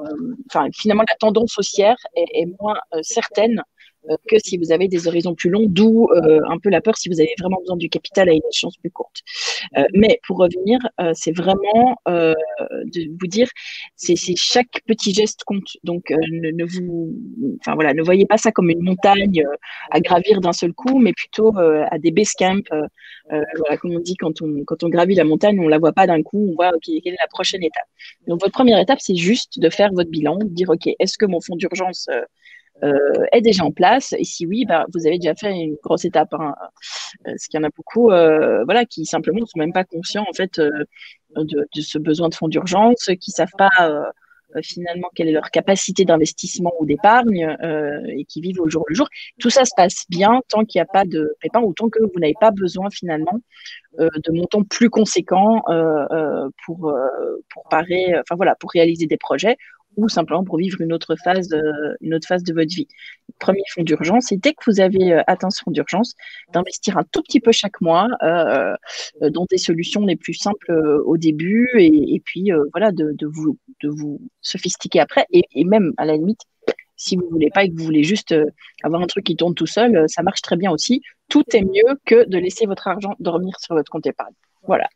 enfin finalement la tendance haussière est moins certaine que si vous avez des horizons plus longs, d'où un peu la peur si vous avez vraiment besoin du capital à une échéance plus courte. Mais pour revenir, c'est vraiment de vous dire, c'est chaque petit geste compte. Donc enfin voilà, ne voyez pas ça comme une montagne à gravir d'un seul coup, mais plutôt à des base camps. Voilà, comme on dit, quand on gravit la montagne, on la voit pas d'un coup, on voit quelle est la prochaine étape. Donc votre première étape, c'est juste de faire votre bilan, de dire ok, est-ce que mon fonds d'urgence est déjà en place, et si oui, vous avez déjà fait une grosse étape, parce qu'il y en a beaucoup voilà, qui simplement ne sont même pas conscients en fait de ce besoin de fonds d'urgence, qui ne savent pas finalement quelle est leur capacité d'investissement ou d'épargne, et qui vivent au jour le jour. Tout ça se passe bien tant qu'il n'y a pas de pépin ou tant que vous n'avez pas besoin finalement de montants plus conséquents pour parer, enfin voilà, pour réaliser des projets ou simplement pour vivre une autre phase de votre vie. Le premier fonds d'urgence, et dès que vous avez atteint ce fonds d'urgence, d'investir un tout petit peu chaque mois dans des solutions les plus simples au début, et puis voilà, de vous sophistiquer après, et même à la limite, si vous voulez pas et que vous voulez juste avoir un truc qui tourne tout seul, ça marche très bien aussi. Tout est mieux que de laisser votre argent dormir sur votre compte épargne. Voilà.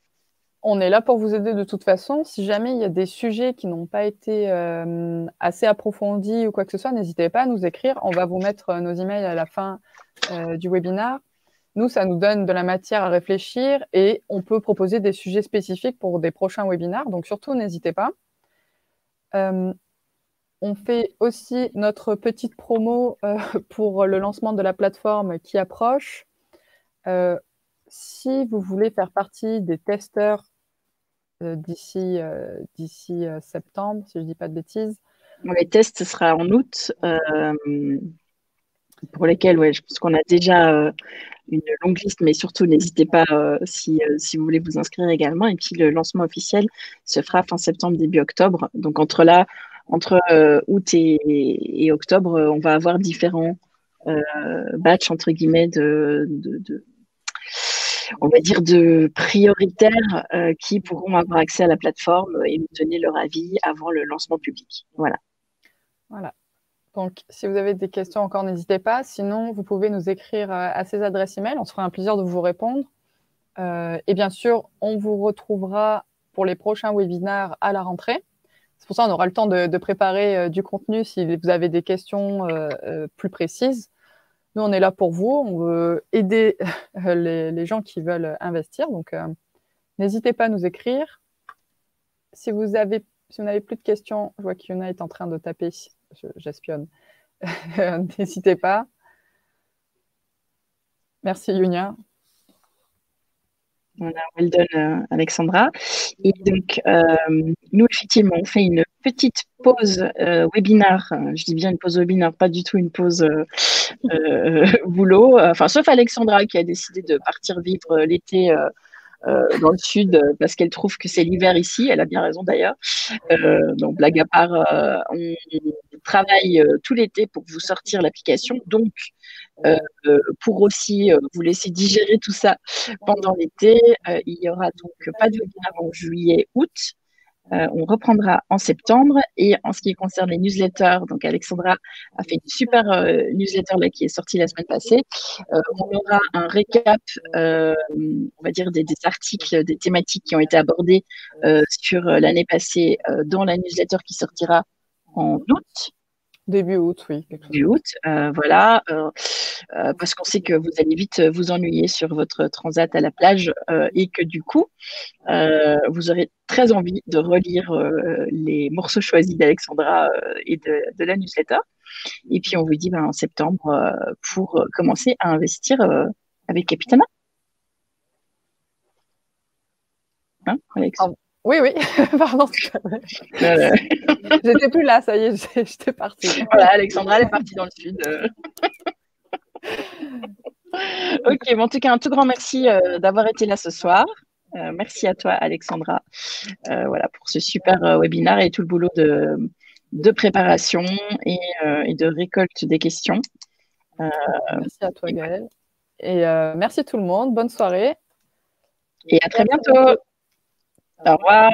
On est là pour vous aider de toute façon. Si jamais il y a des sujets qui n'ont pas été assez approfondis ou quoi que ce soit, n'hésitez pas à nous écrire. On va vous mettre nos emails à la fin du webinaire. nous, ça nous donne de la matière à réfléchir et on peut proposer des sujets spécifiques pour des prochains webinaires. Donc, surtout, n'hésitez pas. On fait aussi notre petite promo pour le lancement de la plateforme qui approche. Si vous voulez faire partie des testeurs d'ici septembre, si je ne dis pas de bêtises. Les tests, ce sera en août, pour lesquels je pense qu'on a déjà une longue liste, mais surtout n'hésitez pas si vous voulez vous inscrire également. Et puis le lancement officiel se fera fin septembre, début octobre. Donc entre août et octobre, on va avoir différents batchs entre guillemets on va dire de prioritaires qui pourront avoir accès à la plateforme et nous donner leur avis avant le lancement public. Voilà. Donc, si vous avez des questions encore, n'hésitez pas. Sinon, vous pouvez nous écrire à ces adresses email. On se fera un plaisir de vous répondre. Et bien sûr, on vous retrouvera pour les prochains webinaires à la rentrée. C'est pour ça qu'on aura le temps de préparer du contenu si vous avez des questions plus précises. Nous, on est là pour vous. On veut aider les gens qui veulent investir. Donc, n'hésitez pas à nous écrire. Si vous n'avez plus de questions, je vois qu'Yuna est en train de taper. J'espionne. N'hésitez pas. Merci, Yunia. Voilà, well done, Alexandra. Et donc, nous, effectivement, on fait une petite pause webinaire. Je dis bien une pause webinaire, pas du tout une pause boulot. Enfin, sauf Alexandra qui a décidé de partir vivre l'été dans le sud parce qu'elle trouve que c'est l'hiver ici. Elle a bien raison d'ailleurs. Donc, blague à part, on travaille tout l'été pour vous sortir l'application. Donc, pour aussi vous laisser digérer tout ça pendant l'été, il y aura donc pas de webinaire en juillet, août. On reprendra en septembre. Et en ce qui concerne les newsletters, donc Alexandra a fait une super newsletter là, qui est sortie la semaine passée. On aura un récap, on va dire, des articles, des thématiques qui ont été abordées sur l'année passée dans la newsletter qui sortira en août. Début août, oui. Début août, voilà. Parce qu'on sait que vous allez vite vous ennuyer sur votre transat à la plage et que du coup, vous aurez très envie de relire les morceaux choisis d'Alexandra et de la newsletter. Et puis, on vous dit en septembre pour commencer à investir avec Capitana. Hein, Alex? Oui, pardon. J'étais plus là, ça y est, j'étais partie. Voilà, Alexandra, elle est partie dans le sud. Ok, bon, en tout cas, un tout grand merci d'avoir été là ce soir. Merci à toi, Alexandra, voilà, pour ce super webinaire et tout le boulot de préparation et de récolte des questions. Merci à toi, Gaëlle. Et merci tout le monde. Bonne soirée. Et à très bientôt. Au revoir.